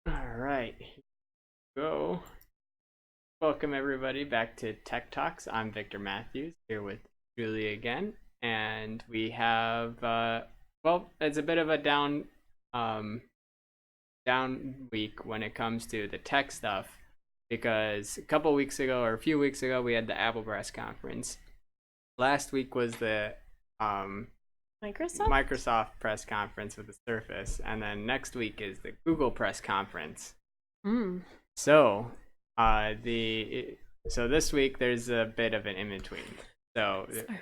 All right, go. Welcome everybody back to Tech Talks. I'm Victor Matthews here with Julie again, and we have it's a bit of a um, down week when it comes to the tech stuff because a couple weeks ago or a few weeks ago we had the Apple press conference. Last week was the um, Microsoft? Microsoft press conference with the Surface, and then next week is the Google press conference. Mm. So, the so this week there's a bit of an in between. So, Sorry.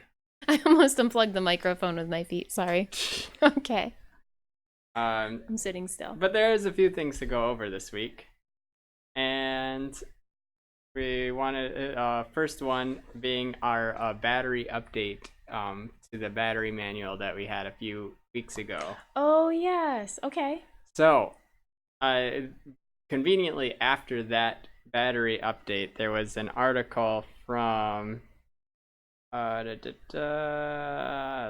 I almost unplugged the microphone with my feet. Sorry. Okay. um, I'm sitting still. but there's a few things to go over this week, and we wanted first one being our battery update to the battery manual that we had a few weeks ago. Oh, yes. Okay. So, uh, conveniently after that battery update, there was an article from it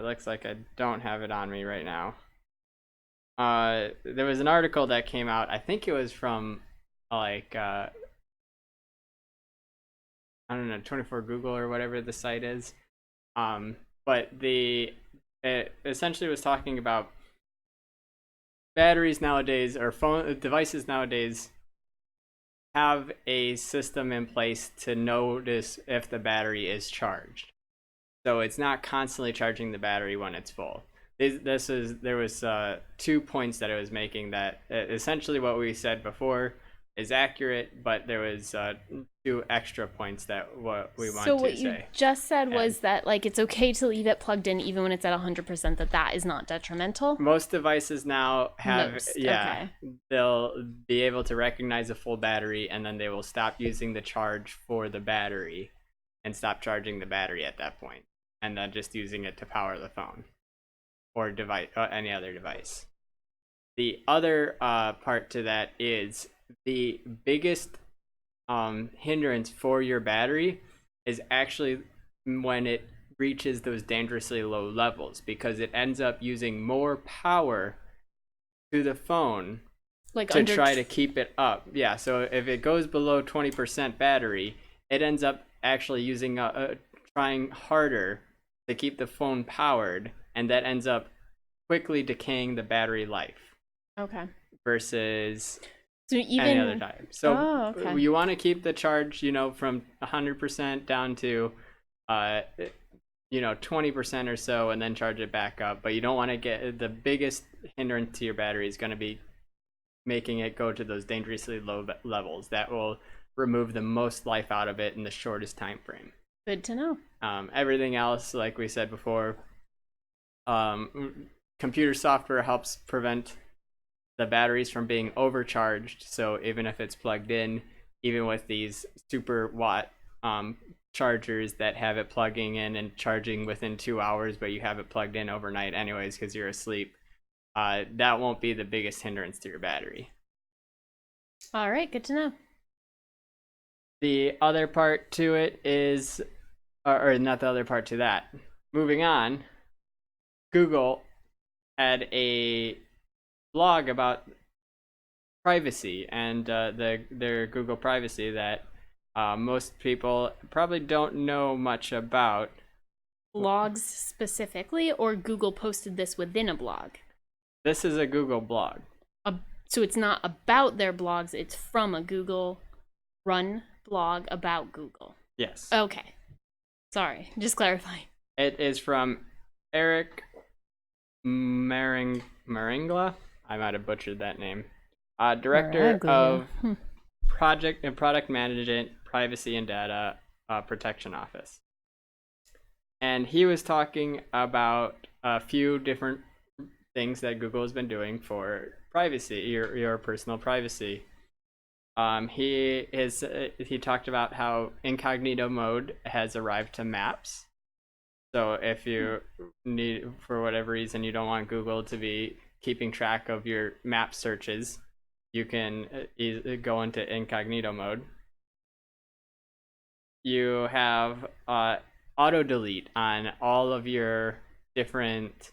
looks like I don't have it on me right now. There was an article that came out. I think it was from like I don't know, 24 Google or whatever the site is. But it essentially was talking about batteries nowadays or phone devices nowadays have a system in place to notice if the battery is charged. So it's not constantly charging the battery when it's full. There was 2 points that it was making that essentially what we said before is accurate, but there was two extra points that what we So want what to you say. just said And was that like it's okay to leave it plugged in even when it's at 100%, that is not detrimental? most devices now have, Most. yeah, Okay. they'll be able to recognize a full battery, and then they will stop using the charge for the battery and stop charging the battery at that point, and then just using it to power the phone or device, any other device. The other part to that is the biggest hindrance for your battery is actually when it reaches those dangerously low levels, because it ends up using more power to the phone Like to under try to keep it up. Yeah, so if it goes below 20% battery, it ends up actually using trying harder to keep the phone powered, and that ends up quickly decaying the battery life Okay. versus So any other even time. So Oh, okay. you want to keep the charge, from 100% down to uh 20% or so, and then charge it back up. But you don't want to get the biggest hindrance to your battery is going to be making it go to those dangerously low levels that will remove the most life out of it in the shortest time frame. Good to know. Everything else, like we said before, computer software helps prevent the batteries from being overcharged. So even if it's plugged in, even with these super watt chargers that have it plugging in and charging within 2 hours, but you have it plugged in overnight anyways because you're asleep, that won't be the biggest hindrance to your battery. All right, good to know. The other part to it is, or not the other part to that. Moving on, Google had a blog about privacy and their Google privacy that most people probably don't know much about. Blogs specifically, or Google posted this within a blog? This is a Google blog. A, so it's not about their blogs, it's from a Google run blog about Google. Yes. Okay. Sorry, just clarifying. It is from Eric Maringla. I might have butchered that name. Director Maraglia. of Project and Product Management, Privacy and Data Protection Office. And he was talking about a few different things that Google has been doing for privacy, your personal privacy. He talked about how incognito mode has arrived to Maps. So if you need, for whatever reason, you don't want Google to be keeping track of your map searches, you can go into incognito mode. You have auto delete on all of your different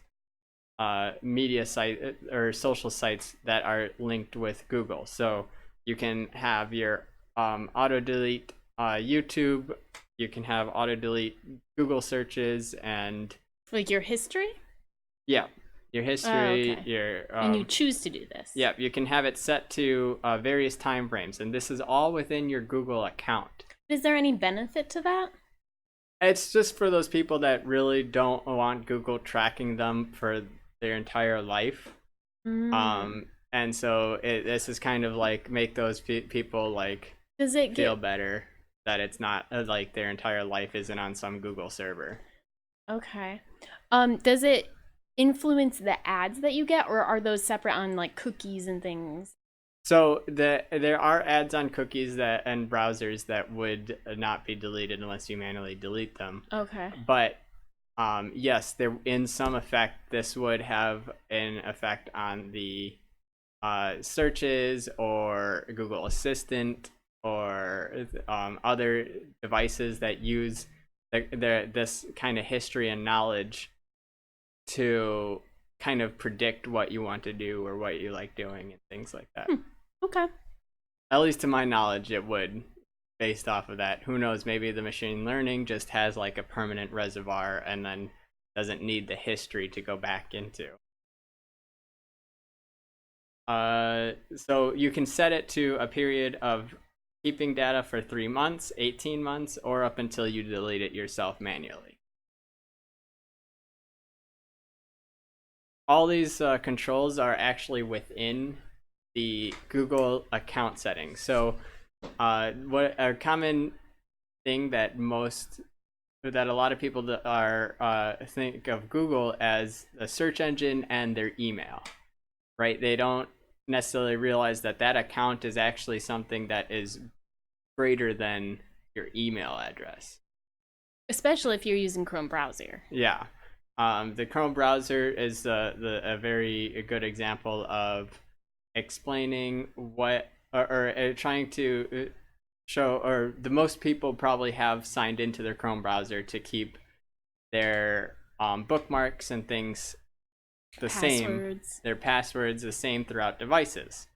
media site or social sites that are linked with Google. So you can have your auto delete YouTube. You can have auto delete Google searches and Like your history? yeah, your history, okay. your And you choose to do this. yeah, you can have it set to various time frames, and this is all within your Google account. Is there any benefit to that? It's just for those people that really don't want Google tracking them for their entire life. And so this is kind of like make those people like Does it feel better that it's not like their entire life isn't on some Google server. Okay. Does it influence the ads that you get, or are those separate on like cookies and things? So there are ads on cookies that and browsers that would not be deleted unless you manually delete them. Okay. But yes, there in some effect this would have an effect on the searches or Google Assistant or other devices that use this kind of history and knowledge to kind of predict what you want to do or what you like doing and things like that. Okay. At least to my knowledge, it would, based off of that. Who knows? Maybe the machine learning just has like a permanent reservoir and then doesn't need the history to go back into. So you can set it to a period of keeping data for 3 months, 18 months, or up until you delete it yourself manually. All these controls are actually within the Google account settings. So what a common thing that a lot of people that are think of Google as a search engine and their email, right? They don't necessarily realize that that account is actually something that is greater than your email address. Especially if you're using Chrome browser. Yeah. The Chrome browser is a very good example of explaining what or trying to show, or the most people probably have signed into their Chrome browser to keep their bookmarks and things the same, their passwords the same throughout devices.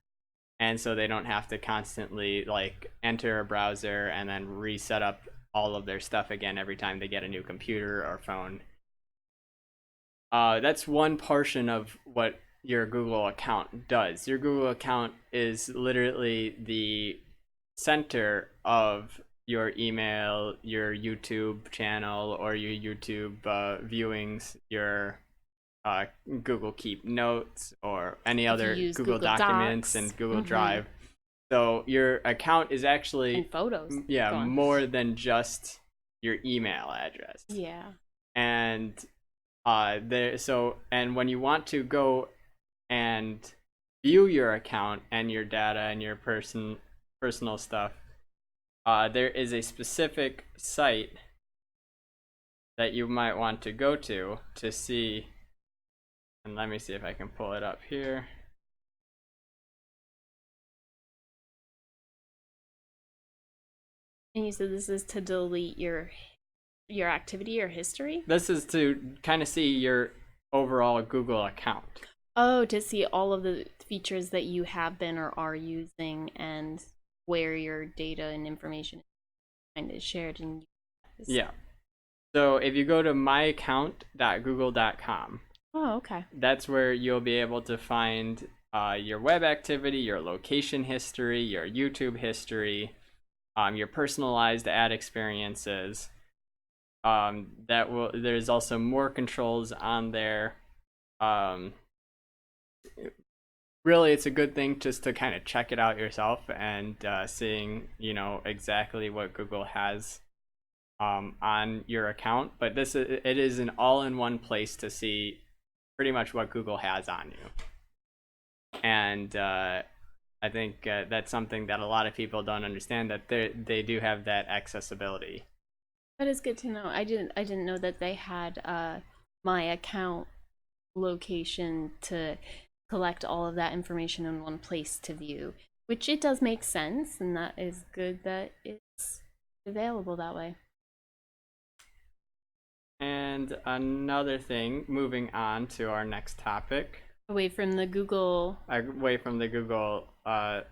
And so they don't have to constantly like enter a browser and then reset up all of their stuff again every time they get a new computer or phone. That's one portion of what your Google account does. Your Google account is literally the center of your email, your YouTube channel, or your YouTube viewings, your Google Keep Notes, or any other Google Documents and Google Drive. So your account is actually and photos. More than just your email address. Yeah. And and when you want to go and view your account and your data and your personal stuff, there is a specific site that you might want to go to see. And let me see if I can pull it up here. And you said this is to delete your activity or history? This is to kind of see your overall Google account. Oh, to see all of the features that you have been or are using and where your data and information is kind of shared and used. Yeah. So if you go to myaccount.google.com. Oh, okay. That's where you'll be able to find your web activity, your location history, your YouTube history, your personalized ad experiences. There's also more controls on there. Really, it's a good thing just to kind of check it out yourself and seeing, exactly what Google has on your account. But it is an all-in-one place to see pretty much what Google has on you. And I think that's something that a lot of people don't understand, that they do have that accessibility. That is good to know. I didn't know that they had my account location to collect all of that information in one place to view, which it does make sense, and that is good that it's available that way. And another thing, moving on to our next topic, Away from the Google away from the Google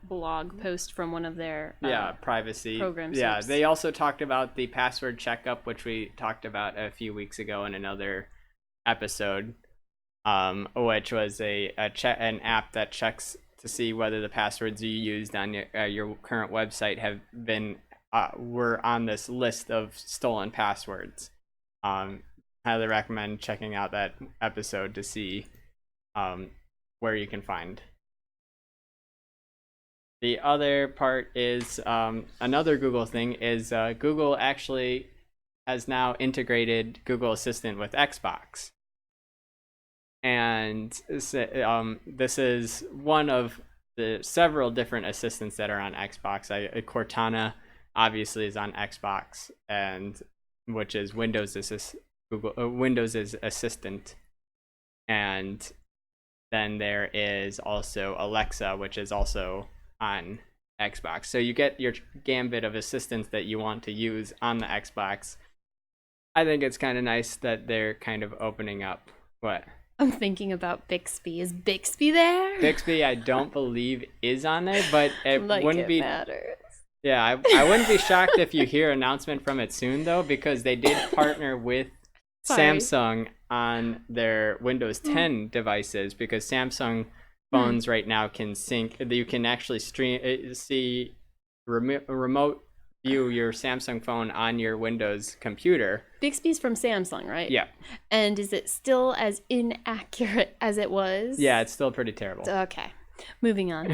blog post from one of their privacy program yeah soups. they also talked about the password checkup, which we talked about a few weeks ago in another episode, which was an app that checks to see whether the passwords you used on your current website have been were on this list of stolen passwords. Highly recommend checking out that episode to see where you can find. The other part is another Google thing is Google actually has now integrated Google Assistant with Xbox. And this is one of the several different assistants that are on Xbox. Cortana obviously is on Xbox, and which is Windows Assistant, and then there is also Alexa, which is also on Xbox. So you get your gambit of assistants that you want to use on the Xbox. I think it's kind of nice that they're kind of opening up. What? I'm thinking about Bixby. Is Bixby there? Bixby, I don't believe is on there, but it like wouldn't it be. Matters. Yeah, I wouldn't be shocked if you hear an announcement from it soon, though, because they did partner with Samsung on their Windows 10 devices, because Samsung phones right now can sync. You can actually see remote view your Samsung phone on your Windows computer. Bixby's from Samsung, right? Yeah. And is it still as inaccurate as it was? Yeah, it's still pretty terrible. Okay. Moving on.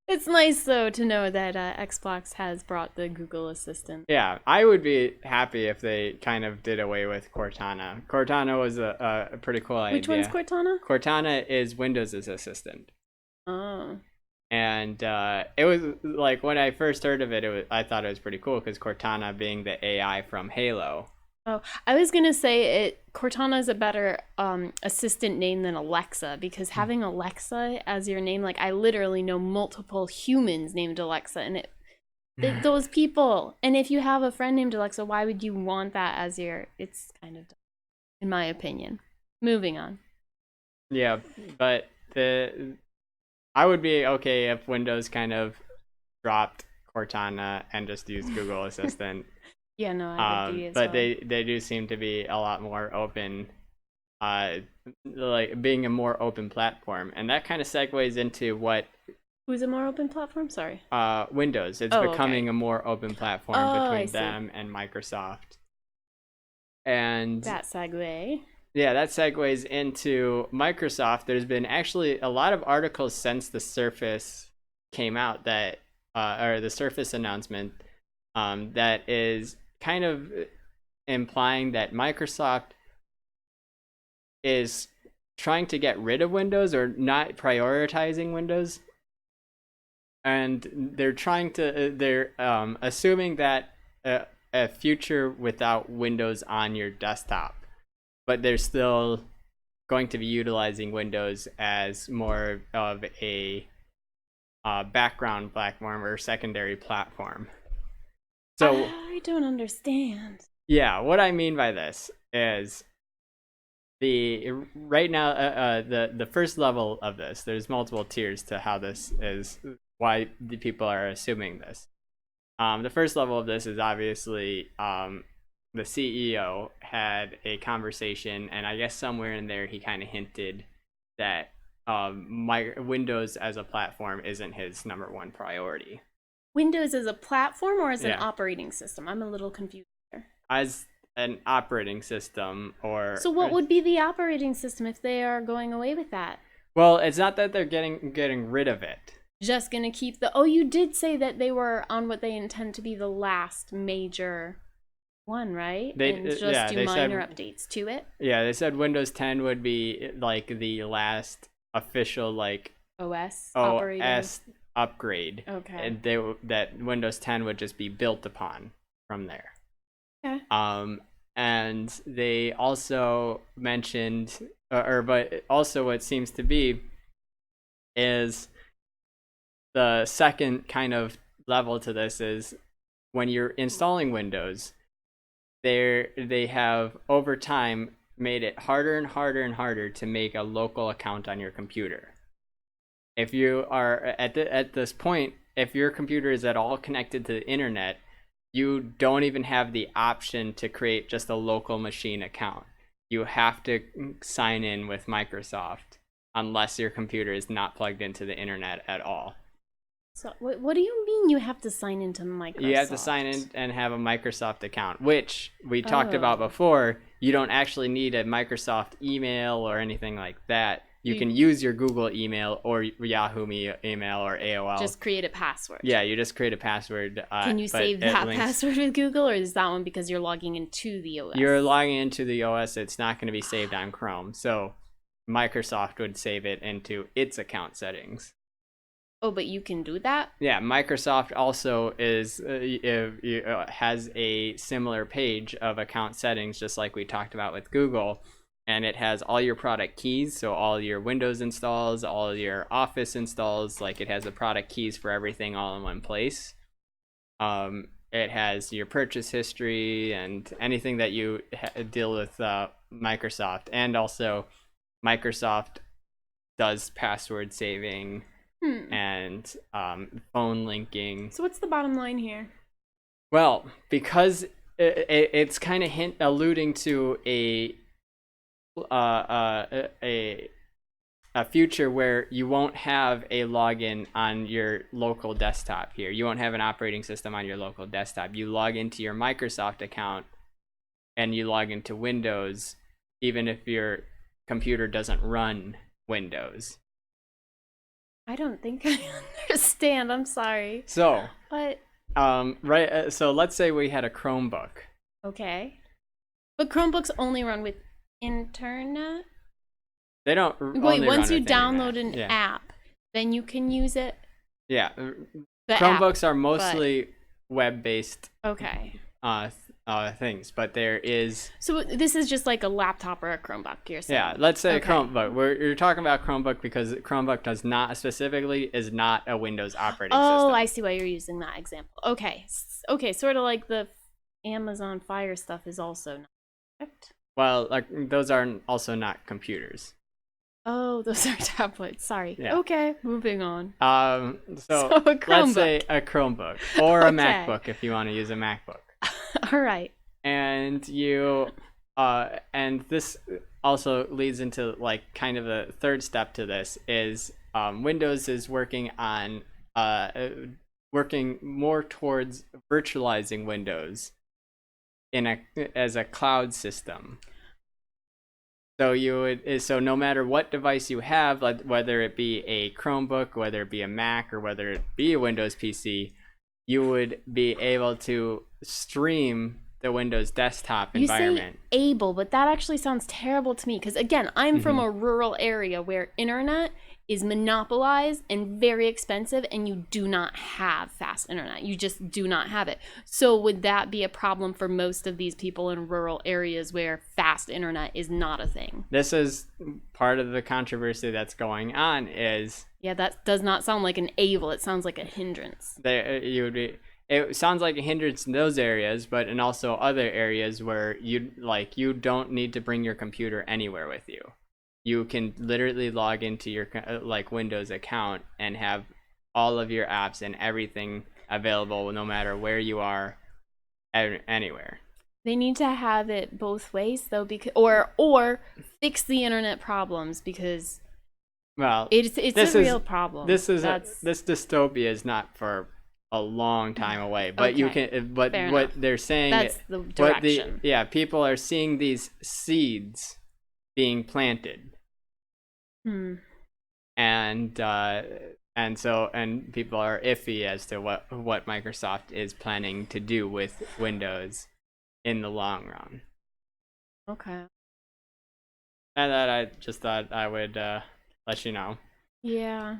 It's nice, though, to know that Xbox has brought the Google Assistant. Yeah, I would be happy if they kind of did away with Cortana. Cortana was a pretty cool idea. Which one's Cortana? Cortana is Windows' assistant. Oh. And it was like, when I first heard of it, I thought it was pretty cool, because Cortana being the AI from Halo. Oh, I was gonna say Cortana is a better assistant name than Alexa, because having Alexa as your name, like I literally know multiple humans named Alexa, and those people. And if you have a friend named Alexa, why would you want that as your? It's kind of dumb, in my opinion. Moving on. Yeah, but I would be okay if Windows kind of dropped Cortana and just used Google Assistant. Yeah, no, I would be as but well. they do seem to be a lot more open, like being a more open platform, and that kind of segues into what. Who's a more open platform? Sorry. Windows. It's becoming a more open platform between them and Microsoft. And that segue. Yeah, that segues into Microsoft. There's been actually a lot of articles since the Surface came out that, or the Surface announcement, that is kind of implying that Microsoft is trying to get rid of Windows, or not prioritizing Windows. And they're assuming that a future without Windows on your desktop, but they're still going to be utilizing Windows as more of a background platform or secondary platform. So I don't understand. Yeah, what I mean by this is right now the first level of this. There's multiple tiers to how this is, why the people are assuming this. The first level of this is obviously the CEO had a conversation, and I guess somewhere in there he kind of hinted that Windows as a platform isn't his number one priority. Windows as a platform or as an operating system? I'm a little confused there. As an operating system, or so what would be the operating system if they are going away with that? Well, it's not that they're getting rid of it. Just gonna keep the. Oh, you did say that they were on what they intend to be the last major one, right? And just do minor updates to it. Yeah, they said Windows 10 would be like the last official like OS upgrade. Okay. And that Windows 10 would just be built upon from there. Okay. And they also mentioned, but also what seems to be is the second kind of level to this is when you're installing Windows, they have over time made it harder and harder and harder to make a local account on your computer. If you are at this point, if your computer is at all connected to the internet, you don't even have the option to create just a local machine account. You have to sign in with Microsoft unless your computer is not plugged into the internet at all. So what do you mean you have to sign into Microsoft? You have to sign in and have a Microsoft account, which we talked about before. You don't actually need a Microsoft email or anything like that. You can use your Google email or Yahoo email or AOL. Just create a password. Yeah, you just create a password. Can you save that password with Google, or is that one because you're logging into the OS? You're logging into the OS. It's not going to be saved on Chrome. So Microsoft would save it into its account settings. Oh, but you can do that? Yeah, Microsoft also has a similar page of account settings, just like we talked about with Google. And it has all your product keys, so all your Windows installs, all your Office installs, like it has the product keys for everything all in one place. It has your purchase history and anything that you deal with Microsoft. And also Microsoft does password saving and phone linking. So what's the bottom line here? Well, because it's kind of alluding to a future where you won't have a login on your local desktop here. You won't have an operating system on your local desktop. You log into your Microsoft account and you log into Windows, even if your computer doesn't run Windows. I don't think I understand. I'm sorry. So, but right. So let's say we had a Chromebook. Okay, but Chromebooks only run with internet. They don't. Wait, once you download an app, then you can use it. Yeah, Chromebooks are mostly web-based. Okay. Things, but there is. So this is just like a laptop or a Chromebook, you're saying? Yeah, let's say a Chromebook. You're talking about Chromebook because Chromebook is not a Windows operating system. Oh, I see why you're using that example. Okay, sort of like the Amazon Fire stuff is also not correct. Well, those are also not computers. Oh, those are tablets. Sorry. Yeah. Okay, moving on. So a Chromebook. Let's say a Chromebook or a MacBook if you want to use a MacBook. All right. And you, and this also leads into like kind of a third step to this is Windows is working on working more towards virtualizing Windows as a cloud system. So so no matter what device you have, like whether it be a Chromebook, whether it be a Mac, or whether it be a Windows PC, you would be able to stream the Windows desktop environment. You say able, but that actually sounds terrible to me because again, I'm from a rural area where internet is monopolized and very expensive, and you do not have fast internet. You just do not have it. So would that be a problem for most of these people in rural areas where fast internet is not a thing? This is part of the controversy that's going on is... Yeah, that does not sound like an able. It sounds like a hindrance. It sounds like a hindrance in those areas, but in also other areas where you don't need to bring your computer anywhere with you. You can literally log into your Windows account and have all of your apps and everything available no matter where you are, anywhere. They need to have it both ways though, because or fix the internet problems because it's a real problem. This dystopia is not for a long time away, but what they're saying, that's the direction. People are seeing these seeds being planted. And people are iffy as to what Microsoft is planning to do with Windows in the long run. Okay. And that I just thought I would let you know. Yeah.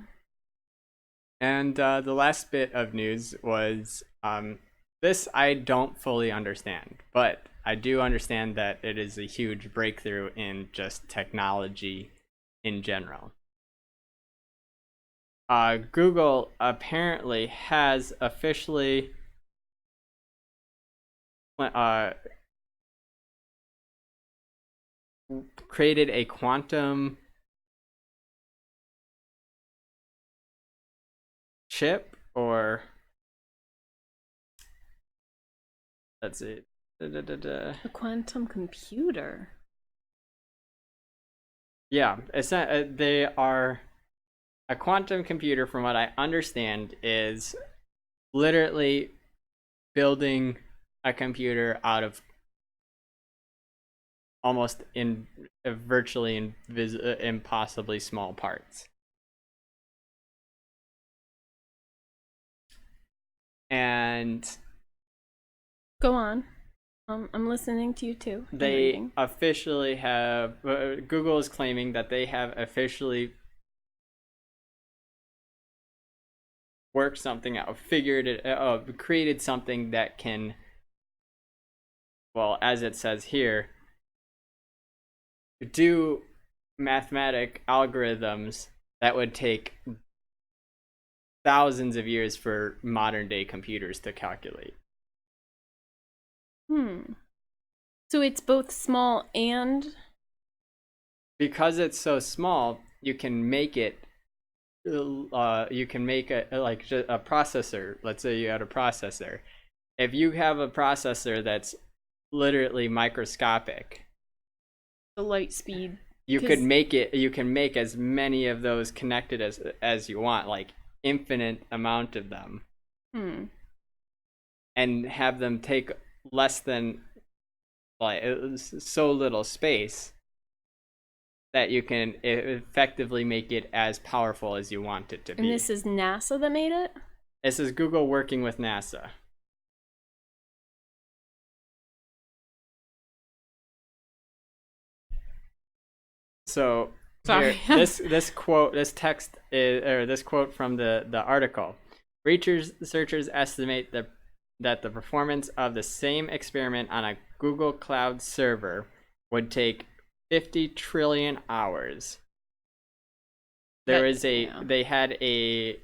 And the last bit of news was this I don't fully understand, but I do understand that it is a huge breakthrough in just technology in general. Google apparently has officially created a quantum chip, or let's see. A quantum computer. Yeah, it's not, they are a quantum computer. From what I understand, is literally building a computer out of almost in virtually impossibly small parts. And Go on. I'm listening to you too. they officially have, Google is claiming that they have officially worked something out, created something that can, well, as it says here, do mathematic algorithms that would take thousands of years for modern day computers to calculate. So it's both small and, because it's so small, you can make it. You can make a processor. Let's say you had a processor. If you have a processor that's literally microscopic, the light speed, you could make it. You can make as many of those connected as you want, like infinite amount of them, and have them take less than like so little space that you can effectively make it as powerful as you want it to be. And this is NASA that made it? This is Google working with NASA. So sorry. Here, this quote from the article. Researchers estimate that the performance of the same experiment on a Google Cloud server would take 50 trillion hours. They had a. It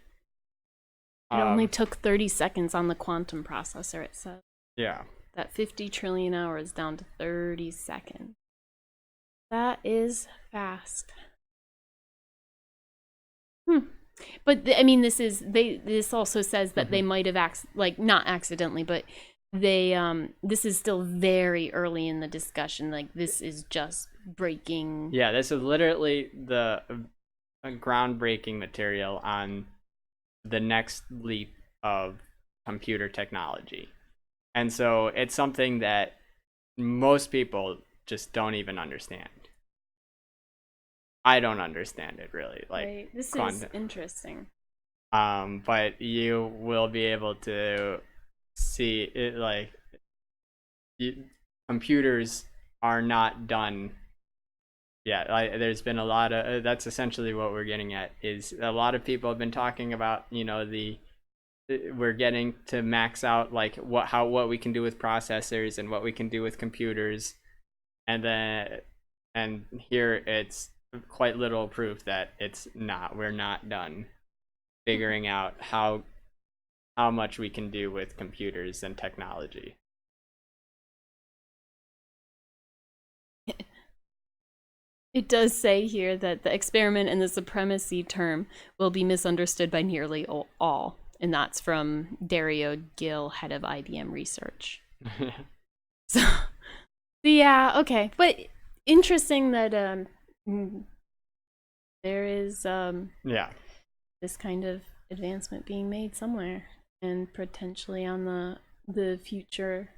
only took 30 seconds on the quantum processor, it said. Yeah. That 50 trillion hours down to 30 seconds. That is fast. But I mean, this also says that they might have not accidentally, but they this is still very early in the discussion. Like, this is just breaking. Yeah, this is literally the groundbreaking material on the next leap of computer technology. And so it's something that most people just don't even understand. I don't understand it really. Like, right. This is interesting. But you will be able to see it. Like, computers are not done. Yeah, there's been a lot of. That's essentially what we're getting at. Is a lot of people have been talking about. We're getting to max out like what we can do with processors and what we can do with computers, and here it's quite little proof that we're not done figuring out how much we can do with computers and technology. It does say here that the experiment and the supremacy term will be misunderstood by nearly all, and that's from Dario Gil, head of IBM research. So yeah, okay, but interesting that there is this kind of advancement being made somewhere, and potentially on the future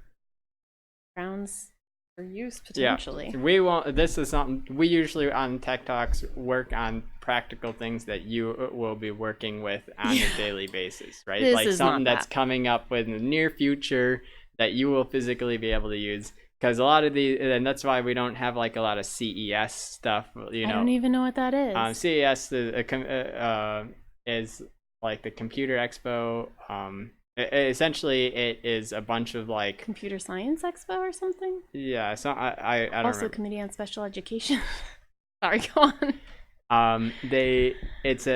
grounds for use potentially. Yeah, we won't. This is something we usually on Tech Talks work on, practical things that you will be working with on a daily basis, right? This like is something not that's coming up in the near future that you will physically be able to use. Because a lot of these, and that's why we don't have like a lot of CES stuff. I don't even know what that is. CES is like the Computer Expo. Essentially, it is a bunch of like Computer Science Expo or something. Yeah, so I don't also remember. Committee on Special Education. Sorry, go on. It's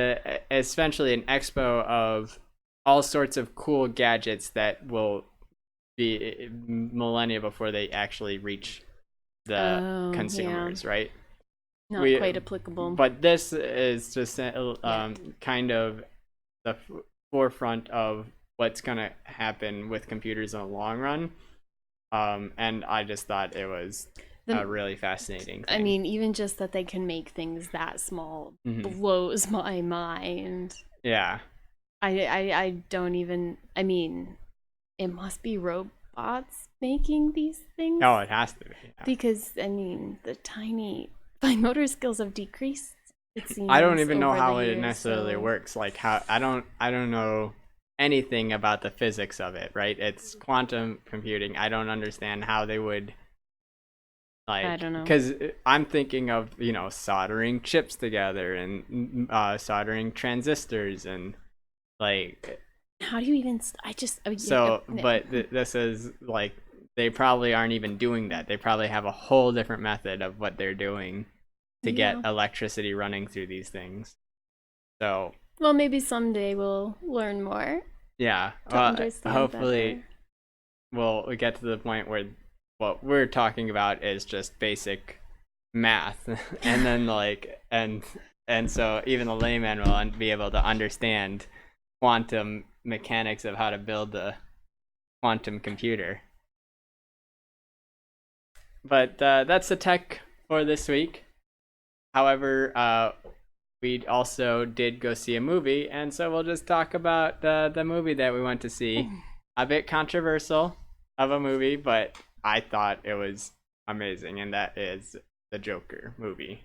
essentially an expo of all sorts of cool gadgets that will be millennia before they actually reach the consumers, right? Not quite applicable. But this is just Yeah. kind of the forefront of what's gonna happen with computers in the long run. And I just thought it was a really fascinating thing. I mean, even just that they can make things that small blows my mind. Yeah. I don't even. I mean, it must be robots making these things. Oh, it has to be. Yeah. Because I mean, my motor skills have decreased. It seems. I don't even know over how the it years, necessarily so... works. Like how I don't know anything about the physics of it, right? It's quantum computing. I don't understand how they would, like, I don't know. because I'm thinking of, soldering chips together and soldering transistors and like, How do you even? I just. so, but this is like, they probably aren't even doing that. They probably have a whole different method of what they're doing to get electricity running through these things. So, well, maybe someday we'll learn more. yeah, hopefully better. we'll get to the point where what we're talking about is just basic math, and then and so even the layman will be able to understand quantum mechanics of how to build a quantum computer. But that's the tech for this week. However, we also did go see a movie, and so we'll just talk about the movie that we went to see. A bit controversial of a movie, but I thought it was amazing, and that is the Joker movie.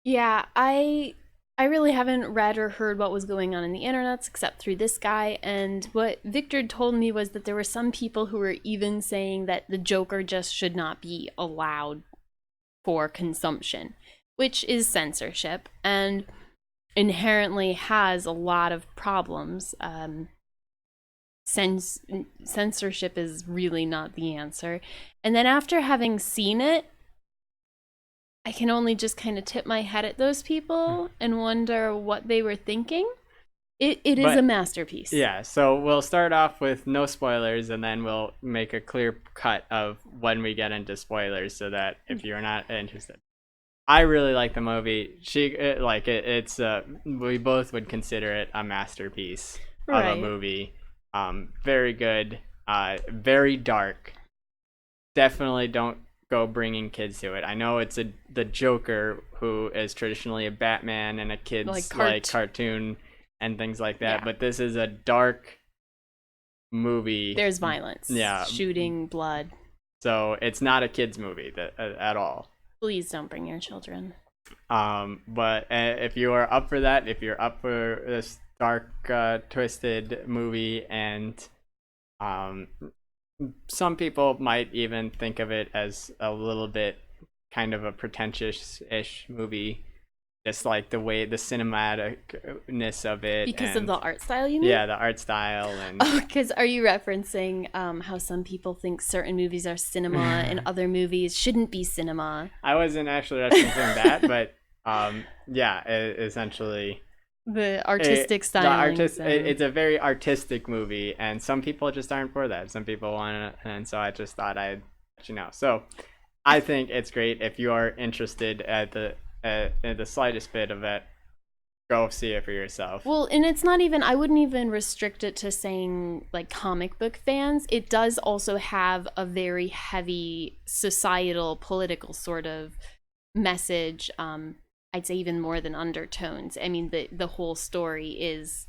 Yeah, I really haven't read or heard what was going on in the internets except through this guy, and what Victor told me was that there were some people who were even saying that the Joker just should not be allowed for consumption, which is censorship and inherently has a lot of problems. Censorship is really not the answer. And then after having seen it, I can only just kind of tip my head at those people and wonder what they were thinking. It is a masterpiece. Yeah, so we'll start off with no spoilers, and then we'll make a clear cut of when we get into spoilers, so that if you're not interested. I really like the movie. It's we both would consider it a masterpiece of a movie. Very good, very dark. Definitely don't go bringing kids to it. I know it's the Joker, who is traditionally a Batman and a kid's cartoon and things like that, but this is a dark movie. There's violence, shooting, blood. So it's not a kids movie at all. Please don't bring your children. But if you are up for that, if you're up for this dark, twisted movie, and some people might even think of it as a little bit kind of a pretentious-ish movie, just like the cinematicness of it. Because of the art style, you mean? Yeah, the art style. And because are you referencing how some people think certain movies are cinema and other movies shouldn't be cinema? I wasn't actually referencing that, but essentially the artistic style. It's a very artistic movie, and some people just aren't for that. Some people want it, and so I just thought I'd let you know. So I think it's great if you are interested at the slightest bit of it. Go see it for yourself. Well, and it's not even, I wouldn't even restrict it to saying like comic book fans. It does also have a very heavy societal, political sort of message. I'd say even more than undertones. I mean, the whole story is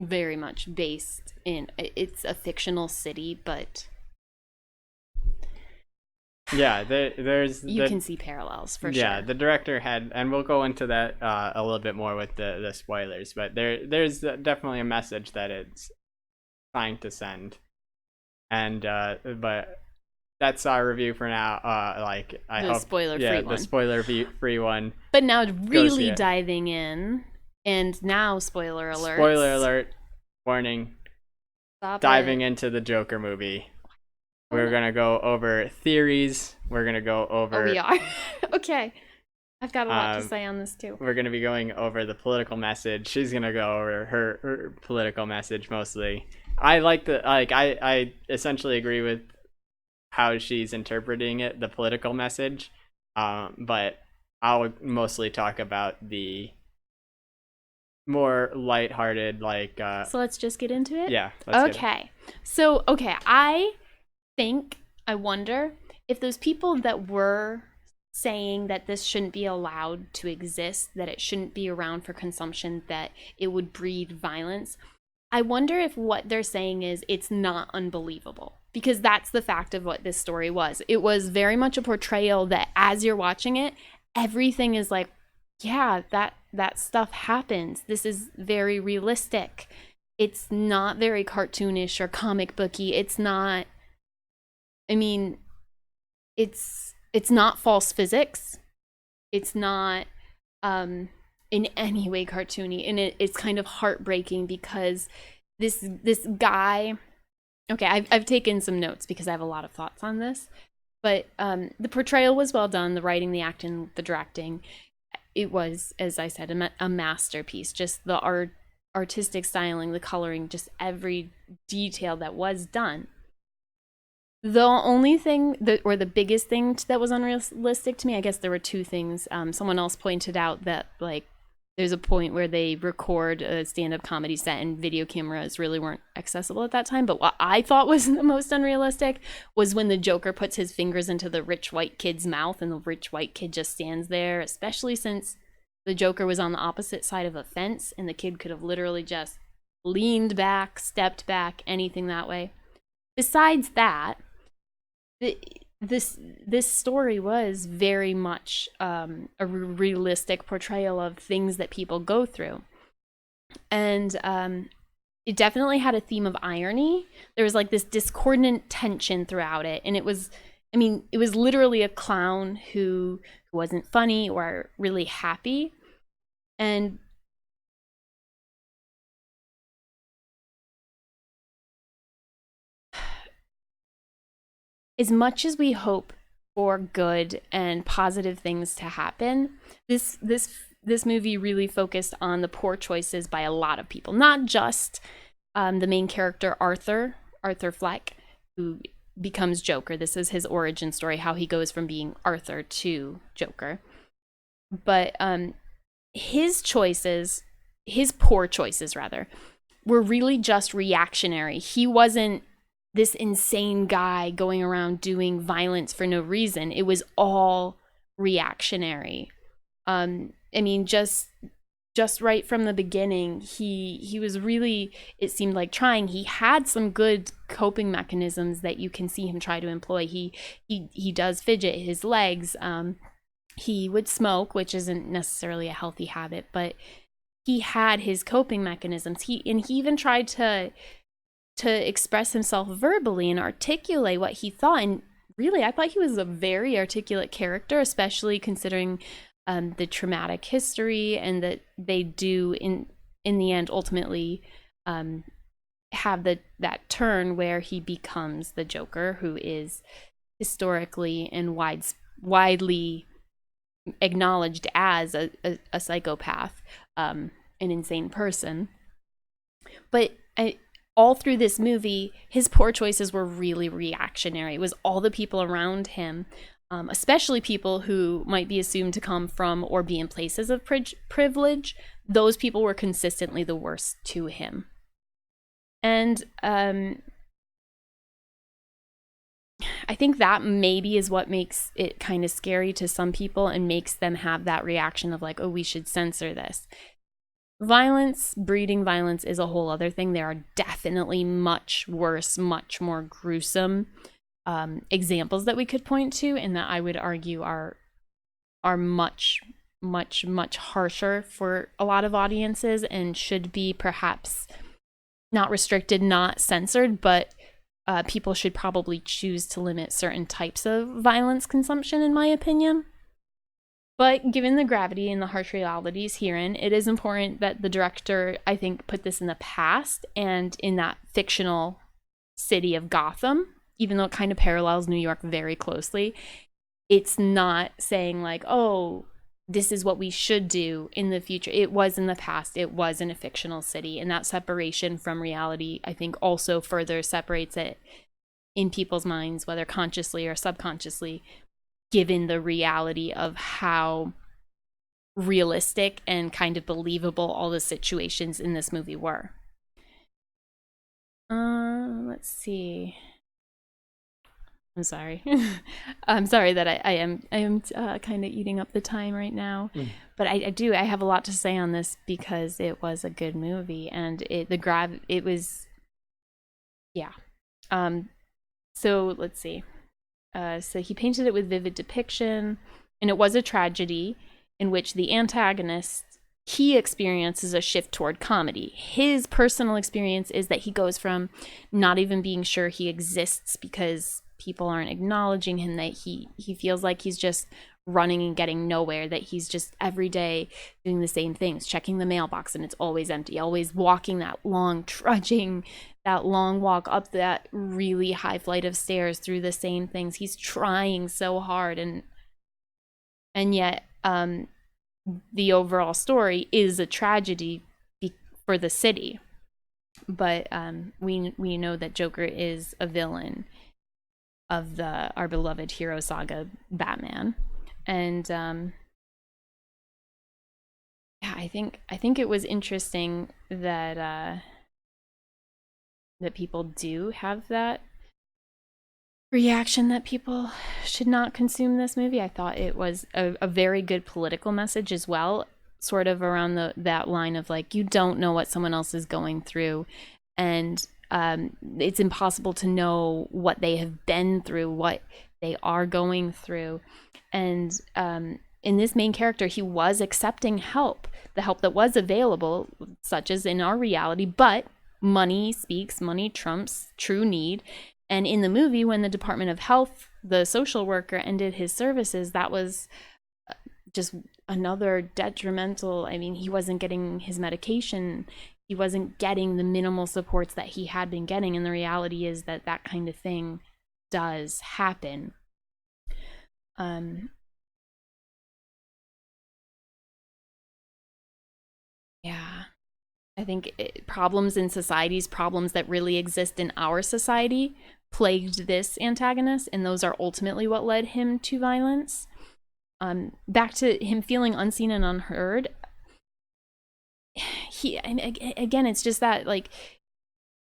very much based in, it's a fictional city, but yeah, there's you can see parallels for sure. Yeah, the director had, and we'll go into that a little bit more with the spoilers, but there's definitely a message that it's trying to send, and but that's our review for now. I hope the spoiler-free one. But now really diving in, and now spoiler alert. Spoiler alert! Warning. Diving into the Joker movie. We're going to go over theories. We're going to go over... Oh, we are? Okay. I've got a lot to say on this, too. We're going to be going over the political message. She's going to go over her political message, mostly. I essentially agree with how she's interpreting it, the political message. But I'll mostly talk about the more lighthearted, like So let's just get into it. yeah. Let's get it. Okay. So okay, I wonder if those people that were saying that this shouldn't be allowed to exist, that it shouldn't be around for consumption, that it would breed violence. I wonder if what they're saying is it's not unbelievable, because that's the fact of what this story was. It was very much a portrayal that as you're watching it, everything is like, yeah, that stuff happens. This is very realistic. It's not very cartoonish or comic booky. It's not, I mean, it's not false physics. It's not in any way cartoony, and it's kind of heartbreaking because this guy. Okay, I've taken some notes because I have a lot of thoughts on this, but the portrayal was well done. The writing, the acting, the directing, it was, as I said, a masterpiece. Just the artistic styling, the coloring, just every detail that was done. The only thing or the biggest thing that was unrealistic to me, I guess there were two things. Someone else pointed out that like there's a point where they record a stand-up comedy set and video cameras really weren't accessible at that time. But what I thought was the most unrealistic was when the Joker puts his fingers into the rich white kid's mouth and the rich white kid just stands there, especially since the Joker was on the opposite side of a fence and the kid could have literally just leaned back, stepped back, anything that way. Besides that, this story was very much a realistic portrayal of things that people go through, and it definitely had a theme of irony. There was like this discordant tension throughout it, and it was literally a clown who wasn't funny or really happy, and as much as we hope for good and positive things to happen, this movie really focused on the poor choices by a lot of people, not just the main character Arthur Fleck, who becomes Joker. This is his origin story, how he goes from being Arthur to Joker. But his poor choices rather, were really just reactionary. He wasn't this insane guy going around doing violence for no reason. It was all reactionary. Just right from the beginning, he was really, it seemed like, trying. He had some good coping mechanisms that you can see him try to employ. He does fidget his legs. He would smoke, which isn't necessarily a healthy habit, but he had his coping mechanisms. He even tried to express himself verbally and articulate what he thought. And really, I thought he was a very articulate character, especially considering the traumatic history, and that they do in the end ultimately have that turn where he becomes the Joker, who is historically and widely acknowledged as a psychopath, an insane person. But all through this movie, his poor choices were really reactionary. It was all the people around him, especially people who might be assumed to come from or be in places of privilege. Those people were consistently the worst to him. And I think that maybe is what makes it kind of scary to some people and makes them have that reaction of like, oh, we should censor this. Violence, breeding violence, is a whole other thing. There are definitely much worse, much more gruesome examples that we could point to, and that I would argue are much, much, much harsher for a lot of audiences and should be perhaps not restricted, not censored, but people should probably choose to limit certain types of violence consumption, in my opinion. But given the gravity and the harsh realities herein, it is important that the director, I think, put this in the past and in that fictional city of Gotham, even though it kind of parallels New York very closely. It's not saying like, oh, this is what we should do in the future. It was in the past. It was in a fictional city. And that separation from reality, I think, also further separates it in people's minds, whether consciously or subconsciously, given the reality of how realistic and kind of believable all the situations in this movie were. Let's see. I'm sorry. I'm sorry that I am kind of eating up the time right now, but I have a lot to say on this because it was a good movie, and it was, yeah. So let's see. So he painted it with vivid depiction, and it was a tragedy in which the antagonist, he experiences a shift toward comedy. His personal experience is that he goes from not even being sure he exists because people aren't acknowledging him, that he feels like he's just running and getting nowhere, that he's just every day doing the same things, checking the mailbox and it's always empty, always walking that long, trudging that long walk up that really high flight of stairs through the same things. He's trying so hard, and yet the overall story is a tragedy for the city. But we know that Joker is a villain of our beloved hero saga, Batman. And yeah, I think it was interesting that that people do have that reaction that people should not consume this movie. I thought it was a very good political message as well, sort of around that line of like, you don't know what someone else is going through, and it's impossible to know what they have been through, what they are going through. And in this main character, he was accepting help, the help that was available, such as in our reality, but money speaks, money trumps true need. And in the movie, when the Department of Health, the social worker, ended his services, that was just another detrimental. I mean, he wasn't getting his medication. He wasn't getting the minimal supports that he had been getting. And the reality is that that kind of thing does happen. Yeah. I think problems in societies, problems that really exist in our society, plagued this antagonist, and those are ultimately what led him to violence. Back to him feeling unseen and unheard. Again, it's just that, like,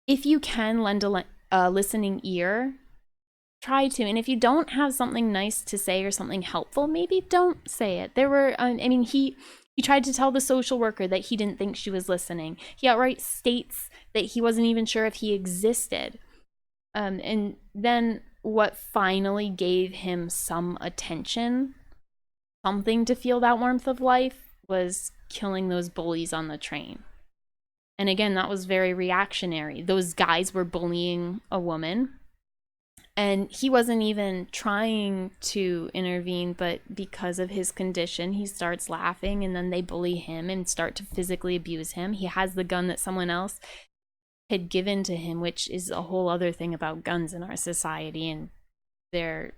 if you can lend a listening ear, try to. And if you don't have something nice to say or something helpful, maybe don't say it. There were, he tried to tell the social worker that he didn't think she was listening. He outright states that he wasn't even sure if he existed. And then what finally gave him some attention, something to feel that warmth of life, was killing those bullies on the train. And again, that was very reactionary. Those guys were bullying a woman, and he wasn't even trying to intervene, but because of his condition, he starts laughing, and then they bully him and start to physically abuse him. He has the gun that someone else had given to him, which is a whole other thing about guns in our society and their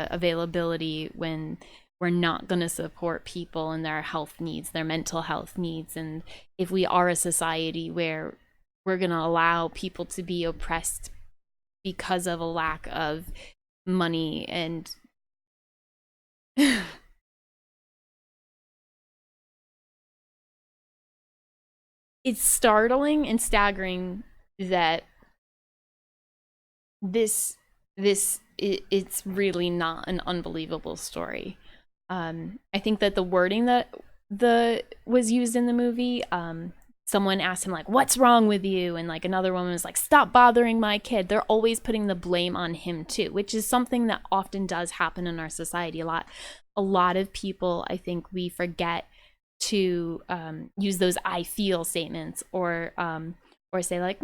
availability when we're not going to support people and their health needs, their mental health needs. And if we are a society where we're going to allow people to be oppressed because of a lack of money and it's startling and staggering that it's really not an unbelievable story. I think that the wording that was used in the movie, someone asked him, like, what's wrong with you? And like another woman was like, stop bothering my kid. They're always putting the blame on him too, which is something that often does happen in our society a lot of people. I think we forget to use those I feel statements, or say like,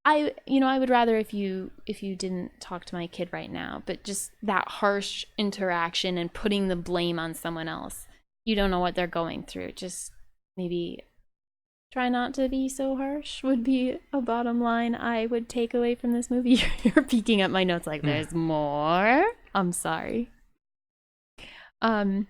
I would rather if you didn't talk to my kid right now. But just that harsh interaction and putting the blame on someone else. You don't know what they're going through. Just maybe try not to be so harsh would be a bottom line I would take away from this movie. You're peeking at my notes like there's more. I'm sorry. And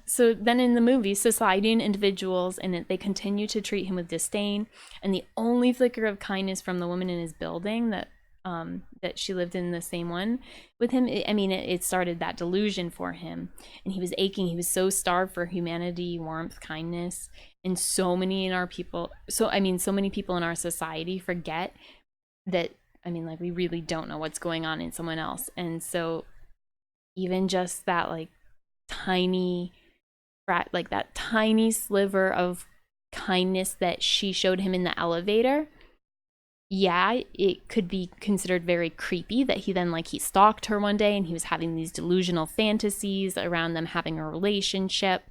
so then in the movie, society and individuals in it, they continue to treat him with disdain. And the only flicker of kindness from the woman in his building that that she lived in the same one with him. I mean, it started that delusion for him, and he was aching. He was so starved for humanity, warmth, kindness, and so many people in our society forget that. I mean, like, we really don't know what's going on in someone else, and so even just that tiny that tiny sliver of kindness that she showed him in the elevator, yeah, it could be considered very creepy that he then he stalked her one day and he was having these delusional fantasies around them having a relationship.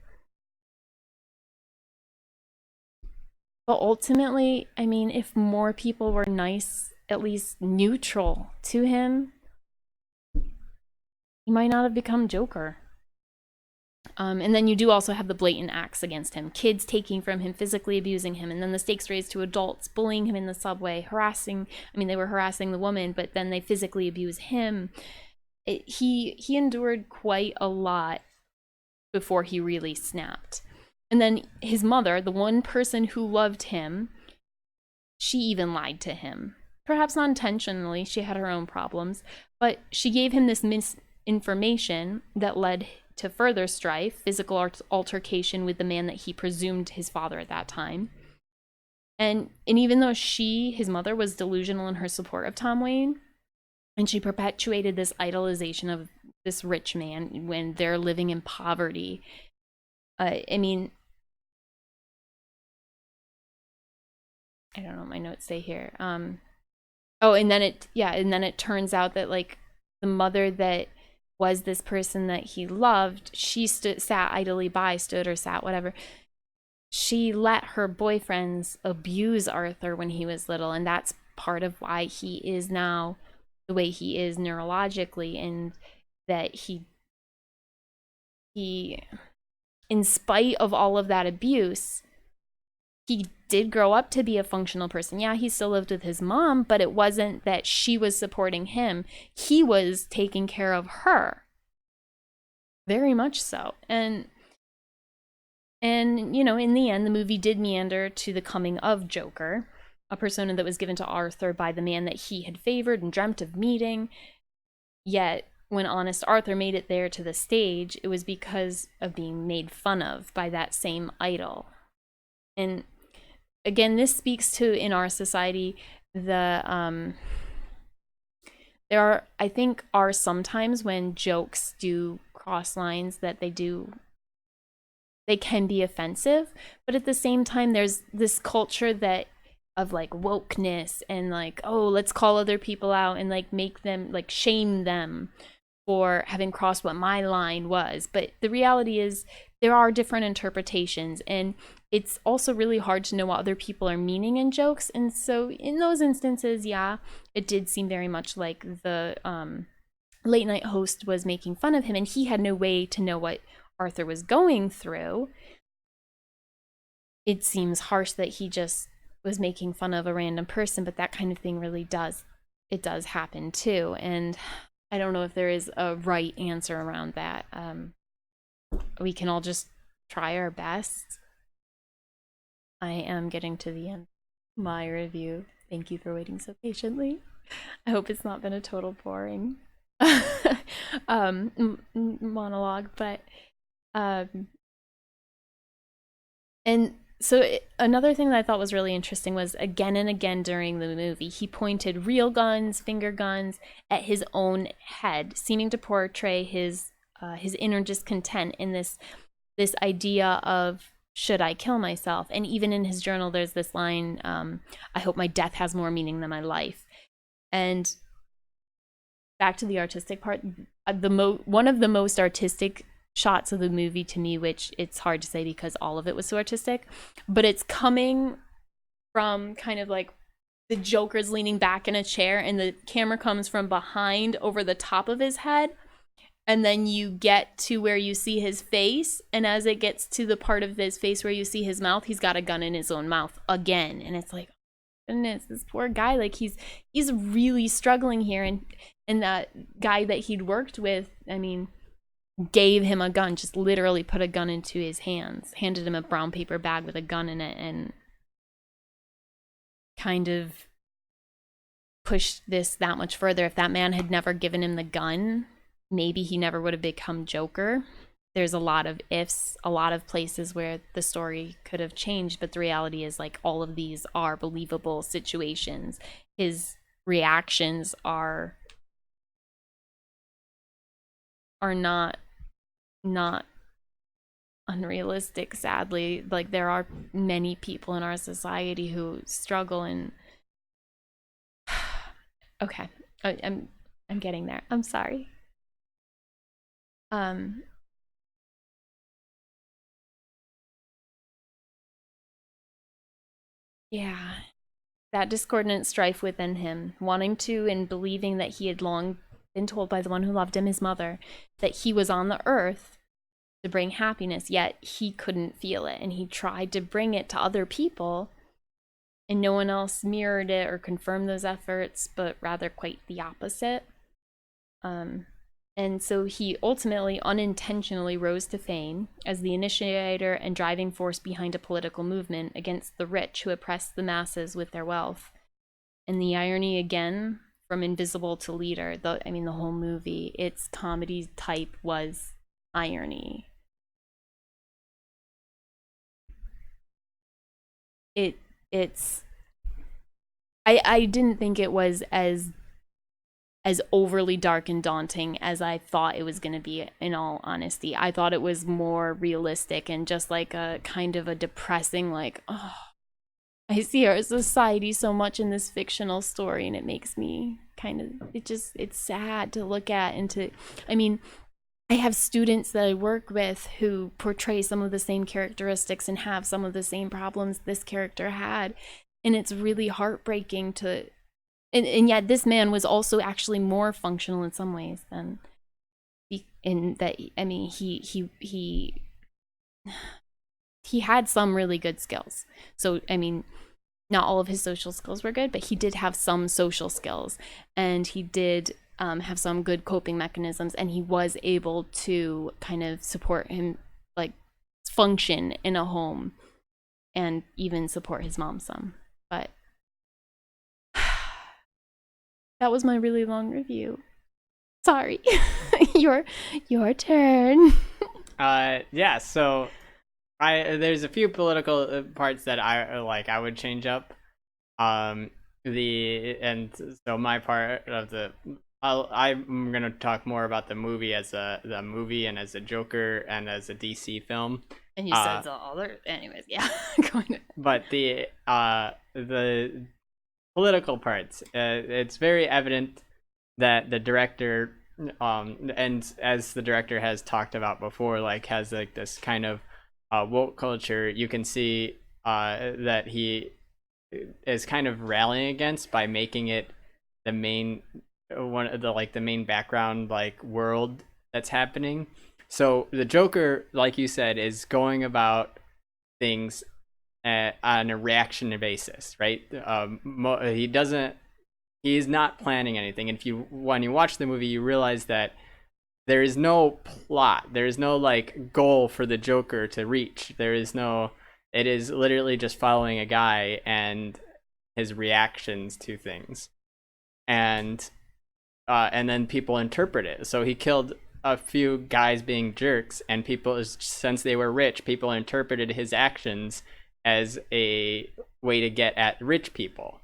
But ultimately, I mean, if more people were nice, at least neutral to him, he might not have become Joker. And then you do also have the blatant acts against him. Kids taking from him, physically abusing him, and then the stakes raised to adults, bullying him in the subway, they were harassing the woman, but then they physically abuse him. He endured quite a lot before he really snapped. And then his mother, the one person who loved him, she even lied to him. Perhaps not intentionally, she had her own problems, but she gave him this misinformation that led to further strife, physical altercation with the man that he presumed his father at that time. And even though his mother, was delusional in her support of Tom Wayne, and she perpetuated this idolization of this rich man when they're living in poverty, I mean, I don't know what my notes say here. And then it turns out that the mother that was this person that he loved, she sat idly by, stood or sat, whatever. She let her boyfriends abuse Arthur when he was little, and that's part of why he is now the way he is neurologically, and that he in spite of all of that abuse, he did grow up to be a functional person. Yeah, he still lived with his mom, but it wasn't that she was supporting him. He was taking care of her. Very much so. And in the end, the movie did meander to the coming of Joker, a persona that was given to Arthur by the man that he had favored and dreamt of meeting. Yet, when honest Arthur made it there to the stage, it was because of being made fun of by that same idol. And again, this speaks to, in our society, there are sometimes when jokes do cross lines that they can be offensive, but at the same time there's this culture of wokeness and let's call other people out and make them shame them for having crossed what my line was. But the reality is there are different interpretations, and it's also really hard to know what other people are meaning in jokes. And so in those instances, yeah, it did seem very much like the late night host was making fun of him, and he had no way to know what Arthur was going through. It seems harsh that he just was making fun of a random person, but that kind of thing really does happen too. And I don't know if there is a right answer around that. We can all just try our best. I am getting to the end of my review. Thank you for waiting so patiently. I hope it's not been a total boring monologue, but and so another thing that I thought was really interesting was, again and again during the movie, he pointed real guns, finger guns, at his own head, seeming to portray his inner discontent in this idea of, should I kill myself? And even in his journal, there's this line, I hope my death has more meaning than my life. And back to the artistic part, one of the most artistic shots of the movie to me, which it's hard to say because all of it was so artistic, but it's coming from kind of the Joker's leaning back in a chair and the camera comes from behind over the top of his head, and then you get to where you see his face, and as it gets to the part of his face where you see his mouth, he's got a gun in his own mouth again. And it's like, goodness, this poor guy, he's really struggling here. And that guy that he'd worked with, I mean, gave him a gun, just literally put a gun into his hands, handed him a brown paper bag with a gun in it, and kind of push this that much further. If that man had never given him the gun, maybe he never would have become Joker. There's a lot of ifs, a lot of places where the story could have changed, but the reality is like all of these are believable situations. His reactions are not unrealistic, sadly. Like there are many people in our society who struggle and okay. I'm getting there. I'm sorry. Um yeah, that discordant strife within him, wanting to and believing that he had long been told by the one who loved him, his mother, that he was on the earth to bring happiness, yet he couldn't feel it. And he tried to bring it to other people, and no one else mirrored it or confirmed those efforts, but rather quite the opposite. Um, and so he ultimately unintentionally rose to fame as the initiator and driving force behind a political movement against the rich who oppressed the masses with their wealth. And the irony again, from invisible to leader, the whole movie, its comedy type was irony. It's I didn't think it was as overly dark and daunting as I thought it was going to be, in all honesty. I thought it was more realistic and just like a kind of a depressing, like, oh, I see our society so much in this fictional story, and it makes me kind of, it's sad to look at. And to, I mean, I have students that I work with who portray some of the same characteristics and have some of the same problems this character had. And it's really heartbreaking to, and yet this man was also actually more functional in some ways than in that. I mean, he had some really good skills. So I mean, not all of his social skills were good, but he did have some social skills, and he did have some good coping mechanisms, and he was able to kind of support him, like function in a home, and even support his mom some. But that was my really long review. Sorry. your turn. Yeah, so there's a few political parts that I would change up. And so my part of I'm gonna talk more about the movie as the movie and as a Joker and as a DC film. And you said the other, anyways, yeah. But the political parts, it's very evident that the director, and as the director has talked about before, like has like this kind of woke culture. You can see that he is kind of rallying against by making it the main one of the like the main background like world that's happening. So the Joker, like you said, is going about things on a reaction basis, right? He's not planning anything. And when you watch the movie, you realize that there is no plot. There is no like goal for the Joker to reach. It is literally just following a guy and his reactions to things. And then people interpret it. So he killed a few guys being jerks, and people, since they were rich, people interpreted his actions as a way to get at rich people.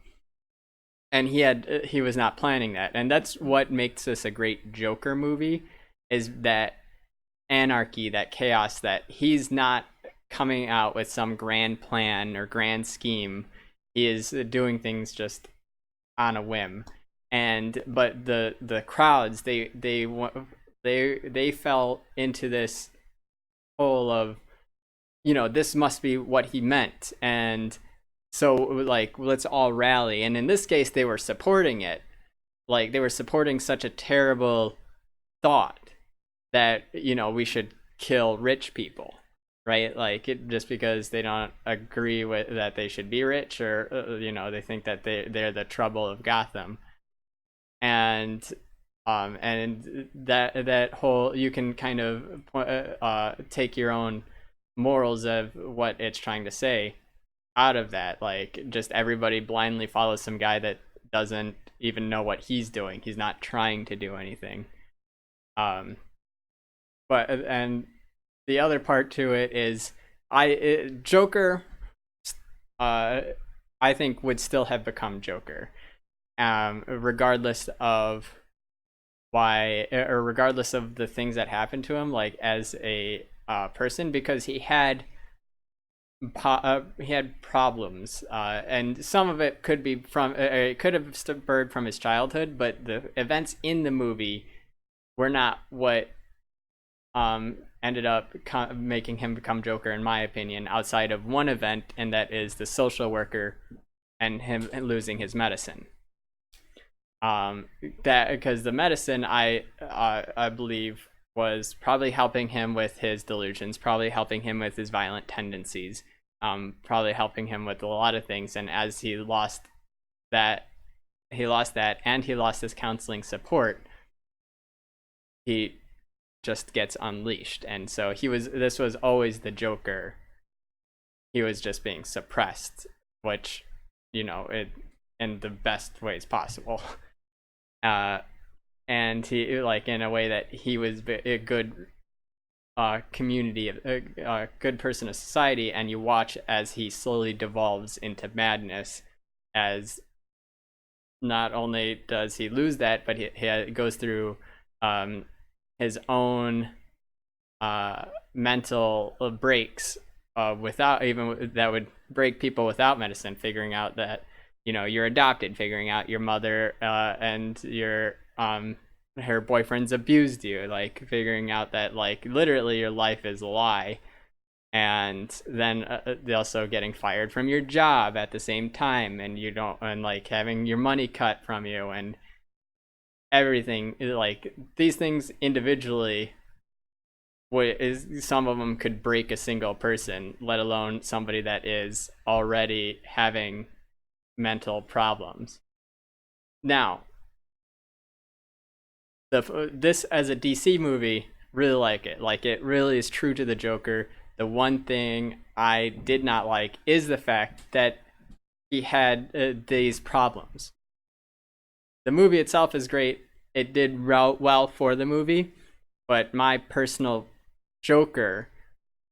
And he was not planning that. And that's what makes this a great Joker movie, is that anarchy, that chaos, that he's not coming out with some grand plan or grand scheme. He is doing things just on a whim. But the crowds, they fell into this hole of, this must be what he meant. And so like, let's all rally. And in this case, they were supporting it. Like, they were supporting such a terrible thought that, we should kill rich people, right? Like, just because they don't agree with that they should be rich, or they think that they're the trouble of Gotham. And that whole, you can kind of take your own morals of what it's trying to say out of that. Like, just everybody blindly follows some guy that doesn't even know what he's doing. He's not trying to do anything. Um, and the other part to it is Joker, uh, I think would still have become Joker, regardless of why, or regardless of the things that happened to him, like as a person, because he had problems, and some of it could be from it could have spurred from his childhood, but the events in the movie were not what ended up making him become Joker, in my opinion, outside of one event, and that is the social worker and him losing his medicine. That because the medicine, I believe, was probably helping him with his delusions, probably helping him with his violent tendencies, probably helping him with a lot of things. And as he lost that, and he lost his counseling support, he just gets unleashed. And so this was always the Joker. He was just being suppressed, which, it in the best ways possible. And he, like, in a way that he was a good community, a good person of society, and you watch as he slowly devolves into madness, as not only does he lose that, but he goes through his own mental breaks without even that would break people without medicine, figuring out that you're adopted, figuring out your mother and your her boyfriend's abused you, like figuring out that like literally your life is a lie, and then also getting fired from your job at the same time, and like having your money cut from you, and everything. Like, these things individually, some of them could break a single person, let alone somebody that is already having mental problems. Now, this as a DC movie, really like it. Like, it really is true to the Joker. The one thing I did not like is the fact that he had these problems. The movie itself is great. It did well for the movie, but my personal Joker,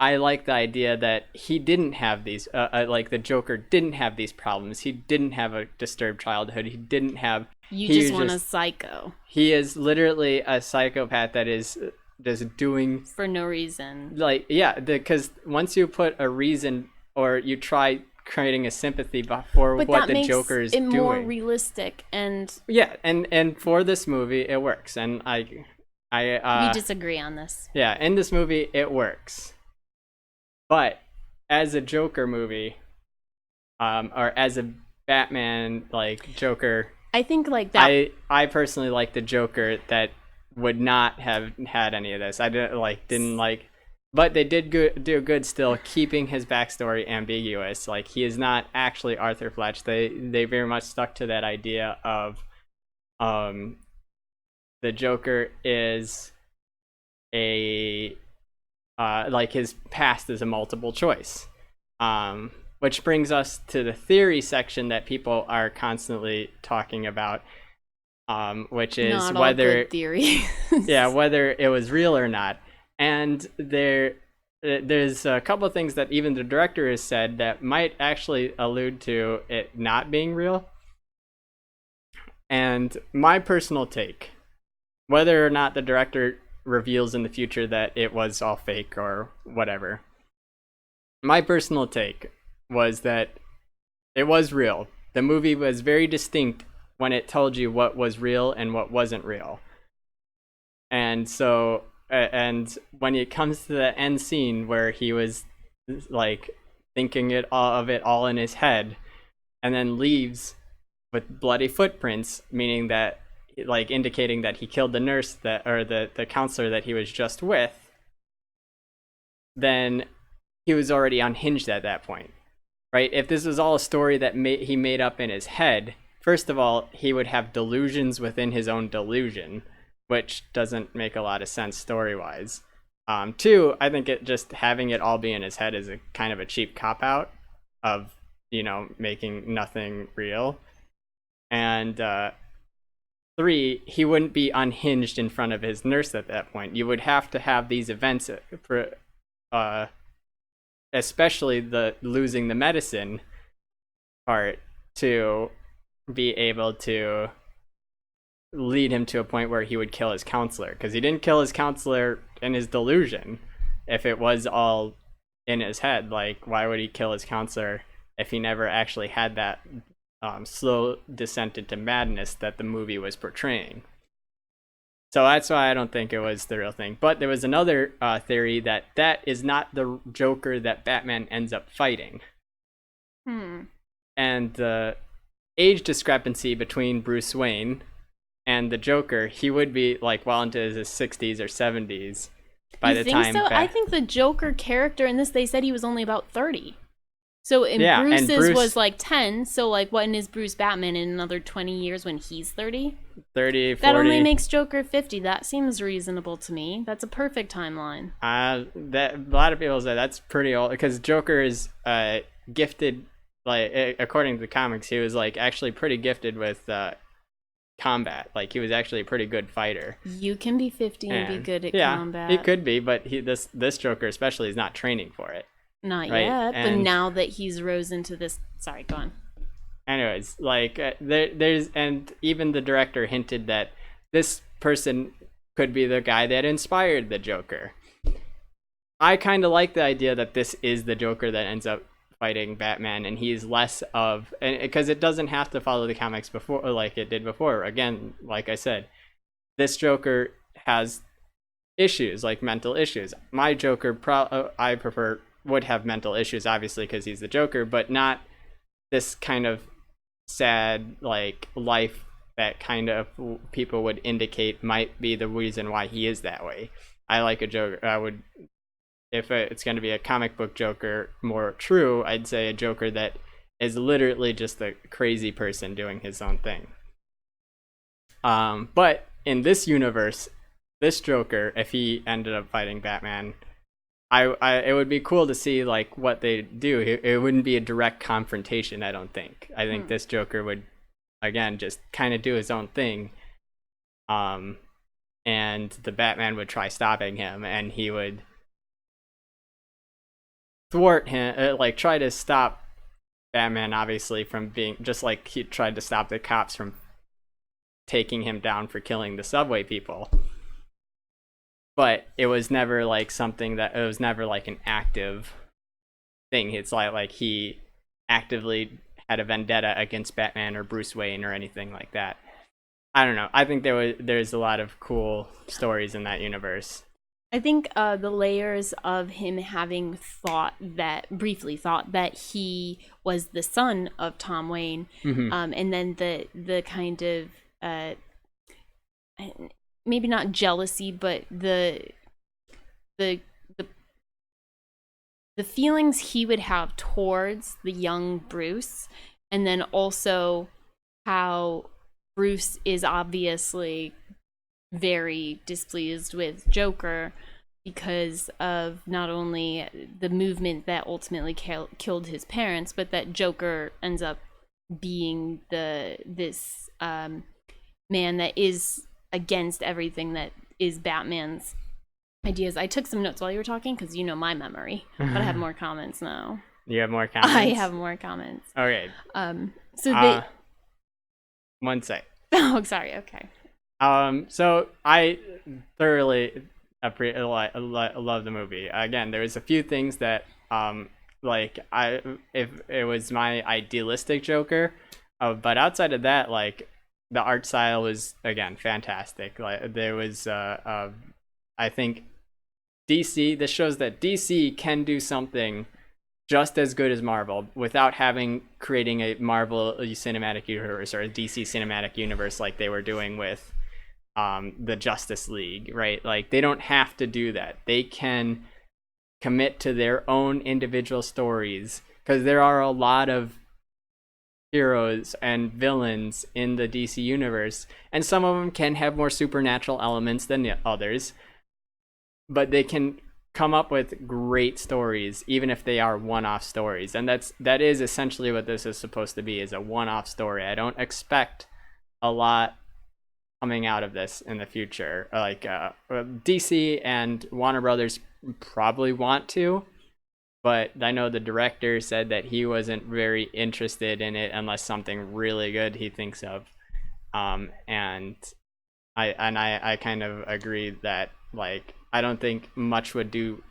I like the idea that he didn't have these, like the Joker didn't have these problems. He didn't have a disturbed childhood. He didn't have. You just want a psycho. He is literally a psychopath that is just doing for no reason. Like, yeah, because once you put a reason, or you try creating a sympathy for what the Joker is doing, it more realistic. And yeah, and for this movie it works, and we disagree on this. Yeah, in this movie it works, but as a Joker movie, or as a Batman like Joker, I think like that. I personally like the Joker that would not have had any of this. I didn't like. But they did do good still, keeping his backstory ambiguous. Like, he is not actually Arthur Fletch. They very much stuck to that idea of the Joker is a like his past is a multiple choice. Which brings us to the theory section that people are constantly talking about, which is not whether all good theory. Yeah, whether it was real or not. And there's a couple of things that even the director has said that might actually allude to it not being real. And my personal take, whether or not the director reveals in the future that it was all fake or whatever, my personal take was that it was real. The movie was very distinct when it told you what was real and what wasn't real. And so, and when it comes to the end scene where he was like thinking of it all in his head, and then leaves with bloody footprints, meaning that, like, indicating that he killed the nurse or the counselor that he was just with, then he was already unhinged at that point, right? If this was all a story that he made up in his head, first of all, he would have delusions within his own delusion, which doesn't make a lot of sense story-wise. Two, I think just having it all be in his head is a kind of a cheap cop-out of, making nothing real. And 3, he wouldn't be unhinged in front of his nurse at that point. You would have to have these events for, especially the losing the medicine part, to be able to lead him to a point where he would kill his counselor, because he didn't kill his counselor in his delusion. If it was all in his head, like, why would he kill his counselor if he never actually had that slow descent into madness that the movie was portraying? So that's why I don't think it was the real thing. But there was another theory that is not the Joker that Batman ends up fighting. And the age discrepancy between Bruce Wayne and the Joker, he would be like well into his 60s or 70s by the time. So? I think the Joker character in this, they said he was only about 30. So Bruce's Bruce was like 10. So like, when is Bruce Batman in another 20 years when he's 30? 30, 40. That only makes Joker 50. That seems reasonable to me. That's a perfect timeline. That a lot of people say that's pretty old, because Joker is gifted. Like, according to the comics, he was like actually pretty gifted with combat. Like, he was actually a pretty good fighter. You can be 50 and be good at combat. He could be, but this Joker especially is not training for it. Not yet, but now that he's rose into this... Sorry, go on. Anyways, like, there's... And even the director hinted that this person could be the guy that inspired the Joker. I kind of like the idea that this is the Joker that ends up fighting Batman, and he's less of... Because it doesn't have to follow the comics before, like it did before. Again, like I said, this Joker has issues, like mental issues. My Joker, I prefer... would have mental issues, obviously, because he's the Joker, but not this kind of sad like life that kind of people would indicate might be the reason why he is that way. I like a Joker. I would, if it's going to be a comic book Joker more true, I'd say a Joker that is literally just a crazy person doing his own thing. But in this universe, this Joker, if he ended up fighting Batman, it would be cool to see like what they do. It wouldn't be a direct confrontation, I don't think. I think this Joker would, again, just kind of do his own thing. And the Batman would try stopping him, and he would thwart him, like try to stop Batman, obviously, from being, just like he tried to stop the cops from taking him down for killing the subway people. But it was never like something that, it was never like an active thing. It's like he actively had a vendetta against Batman or Bruce Wayne or anything like that. I don't know. I think there's a lot of cool stories in that universe. I think the layers of him having briefly thought that he was the son of Tom Wayne, and then the kind of maybe not jealousy, but the feelings he would have towards the young Bruce, and then also how Bruce is obviously very displeased with Joker because of not only the movement that ultimately killed his parents, but that Joker ends up being this man that is against everything that is Batman's ideas. I took some notes while you were talking because you know my memory, but I have more comments now. You have more comments? I have more comments. Okay. So one sec. Oh, sorry. Okay. So I thoroughly love the movie. Again, there was a few things that like if it was my idealistic Joker, but outside of that, like the art style was again fantastic. Like there was I think DC, this shows that DC can do something just as good as Marvel without creating a Marvel cinematic universe or a DC cinematic universe like they were doing with the Justice League, right? Like they don't have to do that. They can commit to their own individual stories, because there are a lot of heroes and villains in the DC universe, and some of them can have more supernatural elements than the others, but they can come up with great stories, even if they are one-off stories. And that is essentially what this is supposed to be, is a one-off story. I don't expect a lot coming out of this in the future. Like DC and Warner Brothers probably want to, but I know the director said that he wasn't very interested in it unless something really good he thinks of. And I kind of agree that, like, I don't think much would do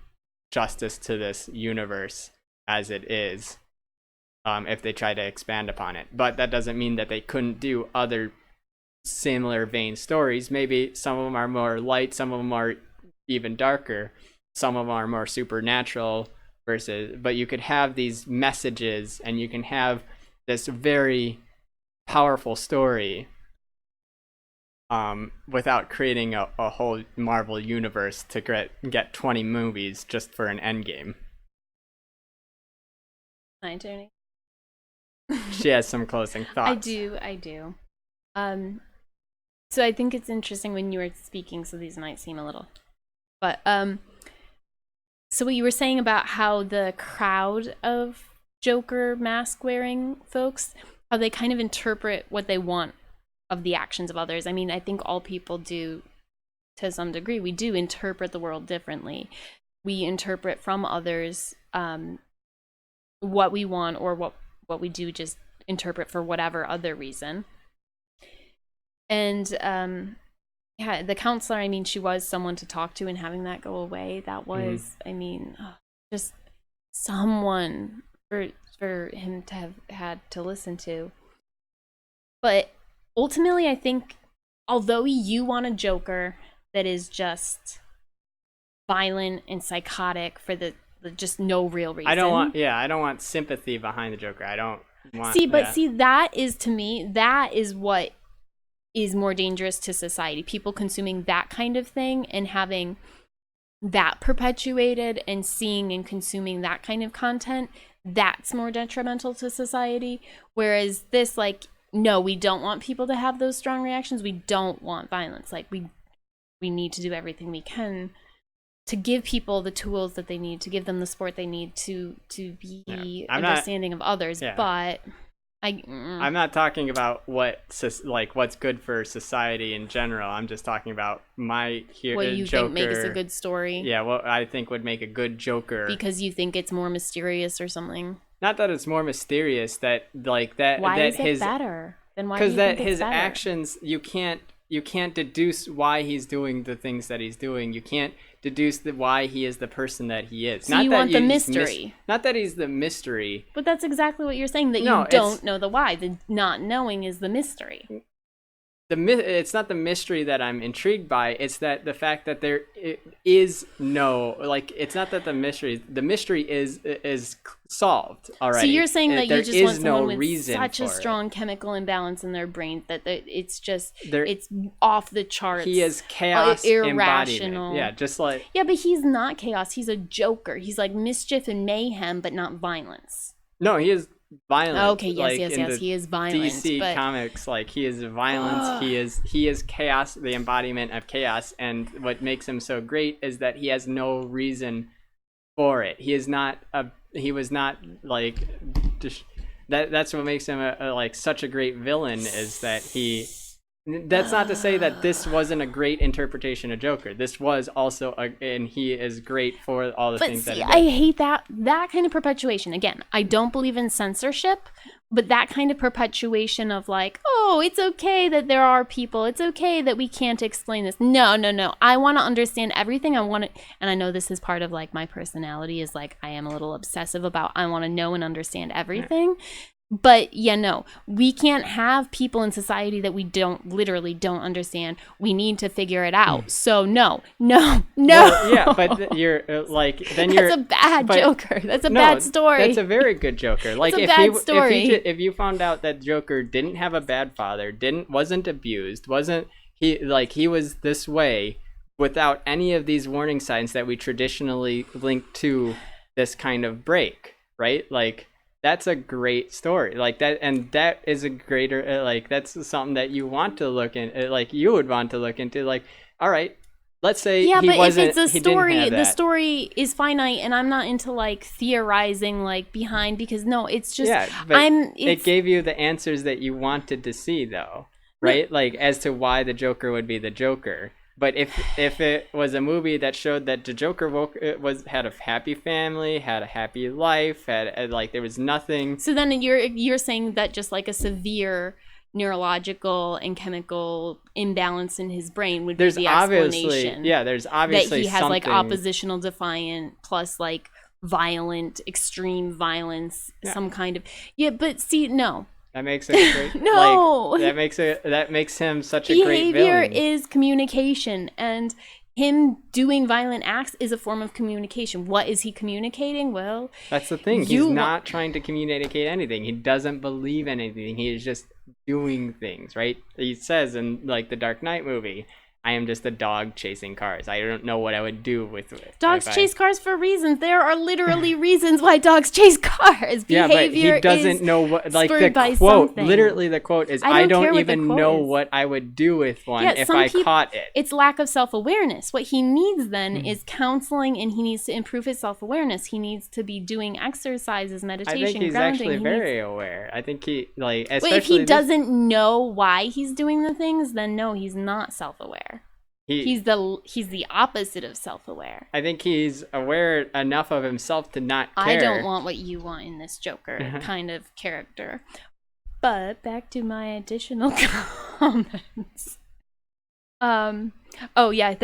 justice to this universe as it is if they try to expand upon it. But that doesn't mean that they couldn't do other similar vein stories. Maybe some of them are more light, some of them are even darker, some of them are more supernatural but you could have these messages and you can have this very powerful story without creating a whole Marvel universe to get 20 movies just for an Endgame. Hi, Tony. She has some closing thoughts. I do. So I think it's interesting when you were speaking, so these might seem a little, but so what you were saying about how the crowd of Joker mask wearing folks, how they kind of interpret what they want of the actions of others. I mean, I think all people do to some degree. We do interpret the world differently. We interpret from others what we want, or what we do just interpret for whatever other reason. And yeah, the counselor, I mean, she was someone to talk to, and having that go away, that was, I mean, just someone for him to have had to listen to. But ultimately, I think, although you want a Joker that is just violent and psychotic for the just no real reason. I don't want sympathy behind the Joker. I don't want... See, that is, to me, that is what is more dangerous to society. People consuming that kind of thing and having that perpetuated and seeing and consuming that kind of content, that's more detrimental to society. Whereas this, like, no, we don't want people to have those strong reactions. We don't want violence. Like, we need to do everything we can to give people the tools that they need, to give them the support they need to be understanding of others. Yeah. But I'm not talking about what's good for society in general. I'm just talking about what you Joker, think makes a good story. Yeah, what I think would make a good Joker. Because you think it's more mysterious or something. Not that it's more mysterious, that like that. Why that is it better? Then why? Because that his actions, you can't deduce why he's doing the things that he's doing. You can't deduce why he is the person that he is. So not you want the mystery. Not that he's the mystery. But that's exactly what you're saying, that you don't know the why. The not knowing is the mystery. It's not the mystery that I'm intrigued by. It's that the fact that there is no, like, it's not that the mystery is solved already. So you're saying that you just want someone with such a strong chemical imbalance in their brain that it's just, it's off the charts. He is chaos, irrational. Yeah, just like... Yeah, but he's not chaos. He's a Joker. He's like mischief and mayhem, but not violence. No, he is violent. Okay, yes, he is violent. DC comics, like, he is violence. He is chaos, the embodiment of chaos. And what makes him so great is that he has no reason for it. He was not like that's what makes him like such a great villain, is that he... That's not to say that this wasn't a great interpretation of Joker. This was also and he is great for all the things that he did. I hate that kind of perpetuation. Again, I don't believe in censorship, but that kind of perpetuation of like, oh, it's okay that there are people. It's okay that we can't explain this. No. I want to understand everything. And I know this is part of like my personality, is like I am a little obsessive about, I want to know and understand everything. But no, we can't have people in society that we literally don't understand. We need to figure it out. So no. Well, yeah, but you're like, then you're... That's a bad Joker. That's a bad story. That's a very good Joker. Like, if you found out that Joker didn't have a bad father, wasn't abused, he was this way without any of these warning signs that we traditionally link to this kind of break, right? Like, that's a great story, like that, and that is a greater, like, that's something that you want to look in, like, you would want to look into, like, all right, let's say Yeah, he but wasn't, if it's a he didn't story, have the that. story is finite, and I'm not into like theorizing like behind, because no, it's just Yeah, but it it's gave you the answers that you wanted to see, though, right? Like as to why the Joker would be the Joker. But if it was a movie that showed that the Joker had a happy family, had a happy life, had like there was nothing. So then you're saying that just like a severe neurological and chemical imbalance in his brain would There's be the obviously, explanation. yeah, there's That obviously he has something. like oppositional defiant plus like violent, extreme violence, Yeah. some kind of but see, no. That makes it great. No. Like that makes him such a great Behavior villain. is communication, and him doing violent acts is a form of communication. What is he communicating? Well, That's the thing. He's you not trying to communicate anything. He doesn't believe anything. He is just doing things, right? He says in like the Dark Knight movie, I am just a dog chasing cars. I don't know what I would do with it. Dogs chase cars for reasons. There are literally reasons why dogs chase cars. Yeah, but he Behavior doesn't is know what, like the spurred by quote, something. literally the quote is, I I don't care don't what the even quote know is. what I would do with one Yeah, if some I people- caught it. It's lack of self-awareness. What he needs then is counseling, and he needs to improve his self-awareness. He needs to be doing exercises, I meditation, think he's grounding. actually He very needs... aware. I think he, like, But especially if he this- doesn't know why he's doing the things, then no, he's not self-aware. He's the opposite of self-aware. I think he's aware enough of himself to not care. I don't want what you want in this Joker kind of character. But back to my additional comments. Oh yeah,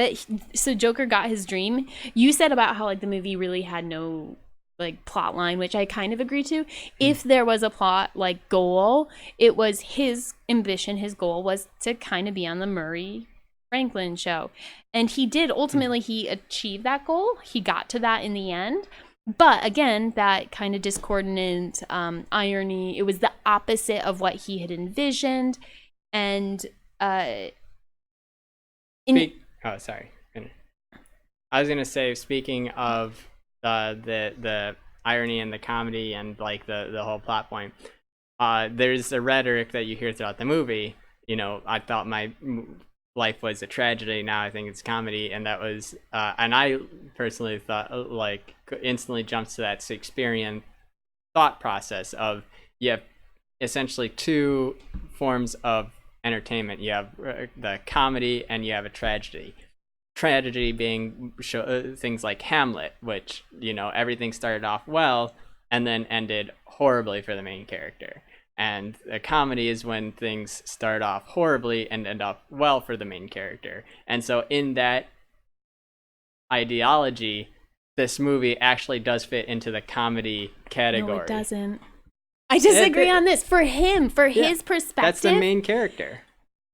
so Joker got his dream. You said about how like the movie really had no like plot line, which I kind of agree to. If there was a plot like goal, it was his ambition, his goal was to kind of be on the Murray Franklin show. And he did. Ultimately, he achieved that goal. He got to that in the end. But again, that kind of discordant irony, it was the opposite of what he had envisioned. And Oh, sorry. I was gonna say, speaking of the irony and the comedy and like the whole plot point, there's a rhetoric that you hear throughout the movie. You know, I thought my life was a tragedy, now I think it's comedy, and that was and I personally thought like instantly jumps to that Shakespearean thought process of you have essentially two forms of entertainment. You have the comedy and you have a tragedy. Tragedy being things like Hamlet, which, you know, everything started off well and then ended horribly for the main character. And a comedy is when things start off horribly and end up well for the main character. And so in that ideology, this movie actually does fit into the comedy category. no, it doesn't. I disagree on this. For him, his perspective. That's the main character.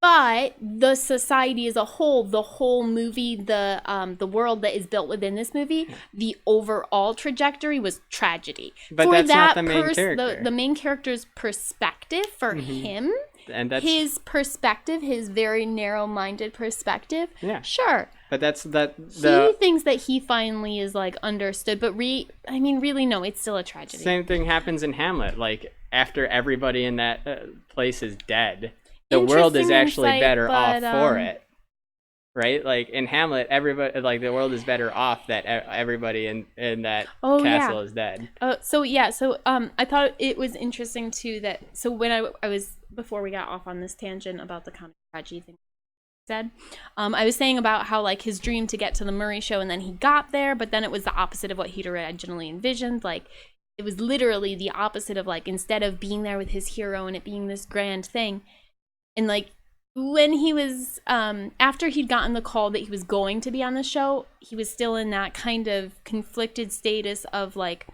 But the society as a whole, the whole movie, the world that is built within this movie, the overall trajectory was tragedy. But for that's that not the main character. The main character's perspective for him, and that's his perspective, his very narrow-minded perspective. Yeah. Sure. But that's He thinks that he finally is like understood, but really no, it's still a tragedy. Same thing happens in Hamlet. Like after everybody in that place is dead, the world is actually better off for it, right? Like in Hamlet, everybody, like the world is better off that everybody in that castle is dead. So I thought it was interesting too that when I was, before we got off on this tangent about the comedy tragedy thing said, I was saying about how like his dream to get to the Murray show, and then he got there, but then it was the opposite of what he'd originally envisioned. Like it was literally the opposite of like, instead of being there with his hero and it being this grand thing. And like when he was after he'd gotten the call that he was going to be on the show, he was still in that kind of conflicted status of like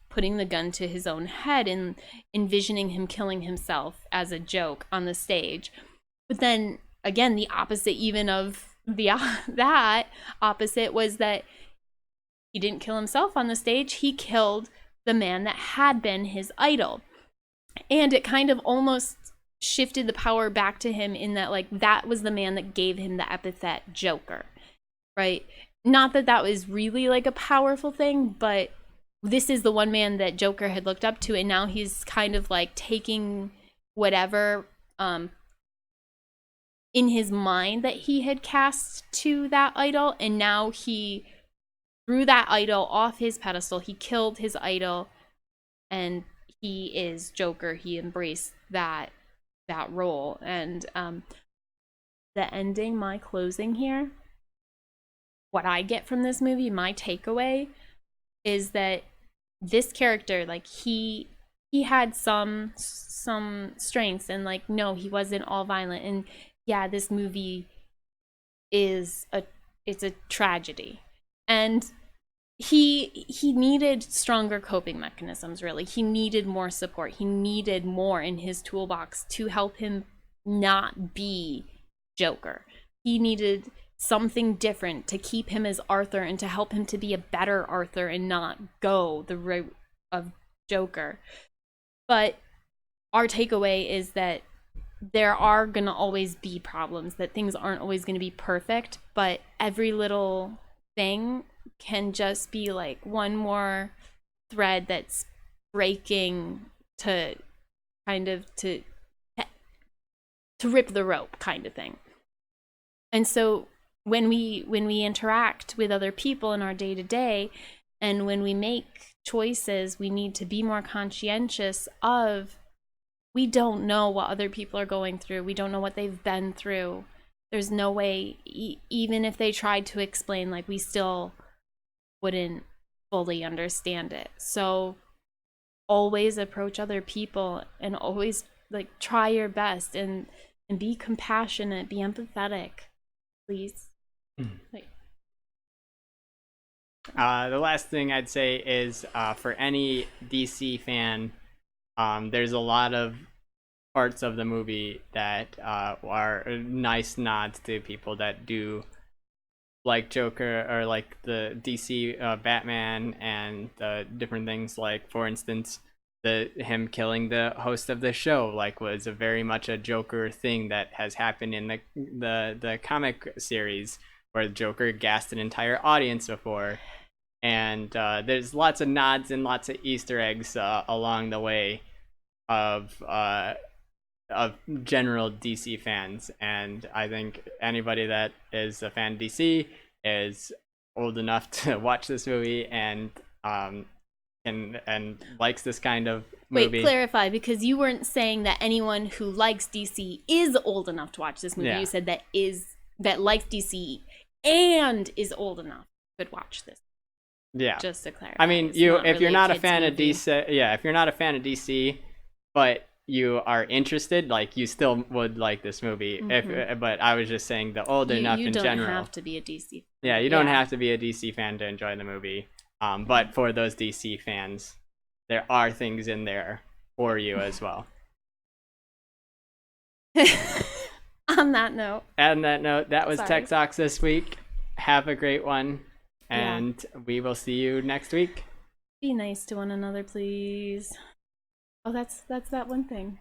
putting the gun to his own head and envisioning him killing himself as a joke on the stage. But then again, the opposite even of that opposite was that he didn't kill himself on the stage. He killed the man that had been his idol. And it kind of almost shifted the power back to him in that like that was the man that gave him the epithet Joker, right? Not that that was really like a powerful thing, but this is the one man that Joker had looked up to, and now he's kind of like taking whatever in his mind that he had cast to that idol, and now he threw that idol off his pedestal. He killed his idol, and he is Joker. He embraced that role. And the ending, my closing here, what I get from this movie, my takeaway, is that this character, like, he had some strengths, and like, no, he wasn't all violent. And yeah, this movie it's a tragedy, and he needed stronger coping mechanisms. Really, he needed more support. He needed more in his toolbox to help him not be Joker. He needed something different to keep him as Arthur and to help him to be a better Arthur and not go the route of Joker. But our takeaway is that there are going to always be problems, that things aren't always going to be perfect, but every little thing can just be like one more thread that's breaking to kind of to rip the rope, kind of thing. And so when we interact with other people in our day-to-day, and when we make choices, we need to be more conscientious of, we don't know what other people are going through. We don't know what they've been through. There's no way, even if they tried to explain, like, we still wouldn't fully understand it. So always approach other people, and always like try your best, and be compassionate, be empathetic, please. Like, The last thing I'd say is for any DC fan, there's a lot of parts of the movie that are nice nods to people that do like Joker, or like the DC Batman, and different things. Like, for instance, him killing the host of the show, like, was a very much a Joker thing that has happened in the comic series, where Joker gassed an entire audience before. And there's lots of nods and lots of Easter eggs along the way of general DC fans. And I think anybody that is a fan of DC is old enough to watch this movie, and likes this kind of movie. Wait, clarify, because you weren't saying that anyone who likes DC is old enough to watch this movie. Yeah. You said that likes DC and is old enough could watch this. Yeah. Just to clarify. I mean, if you're not a fan of DC, if you're not a fan of DC, but you are interested, like, you still would like this movie. Mm-hmm. But I was just saying the old enough in general. You don't have to be a DC fan. Yeah, you don't have to be a DC fan to enjoy the movie. But for those DC fans, there are things in there for you as well. On that note. That was TechTalks this week. Have a great one. And we will see you next week. Be nice to one another, please. Oh, that's that one thing.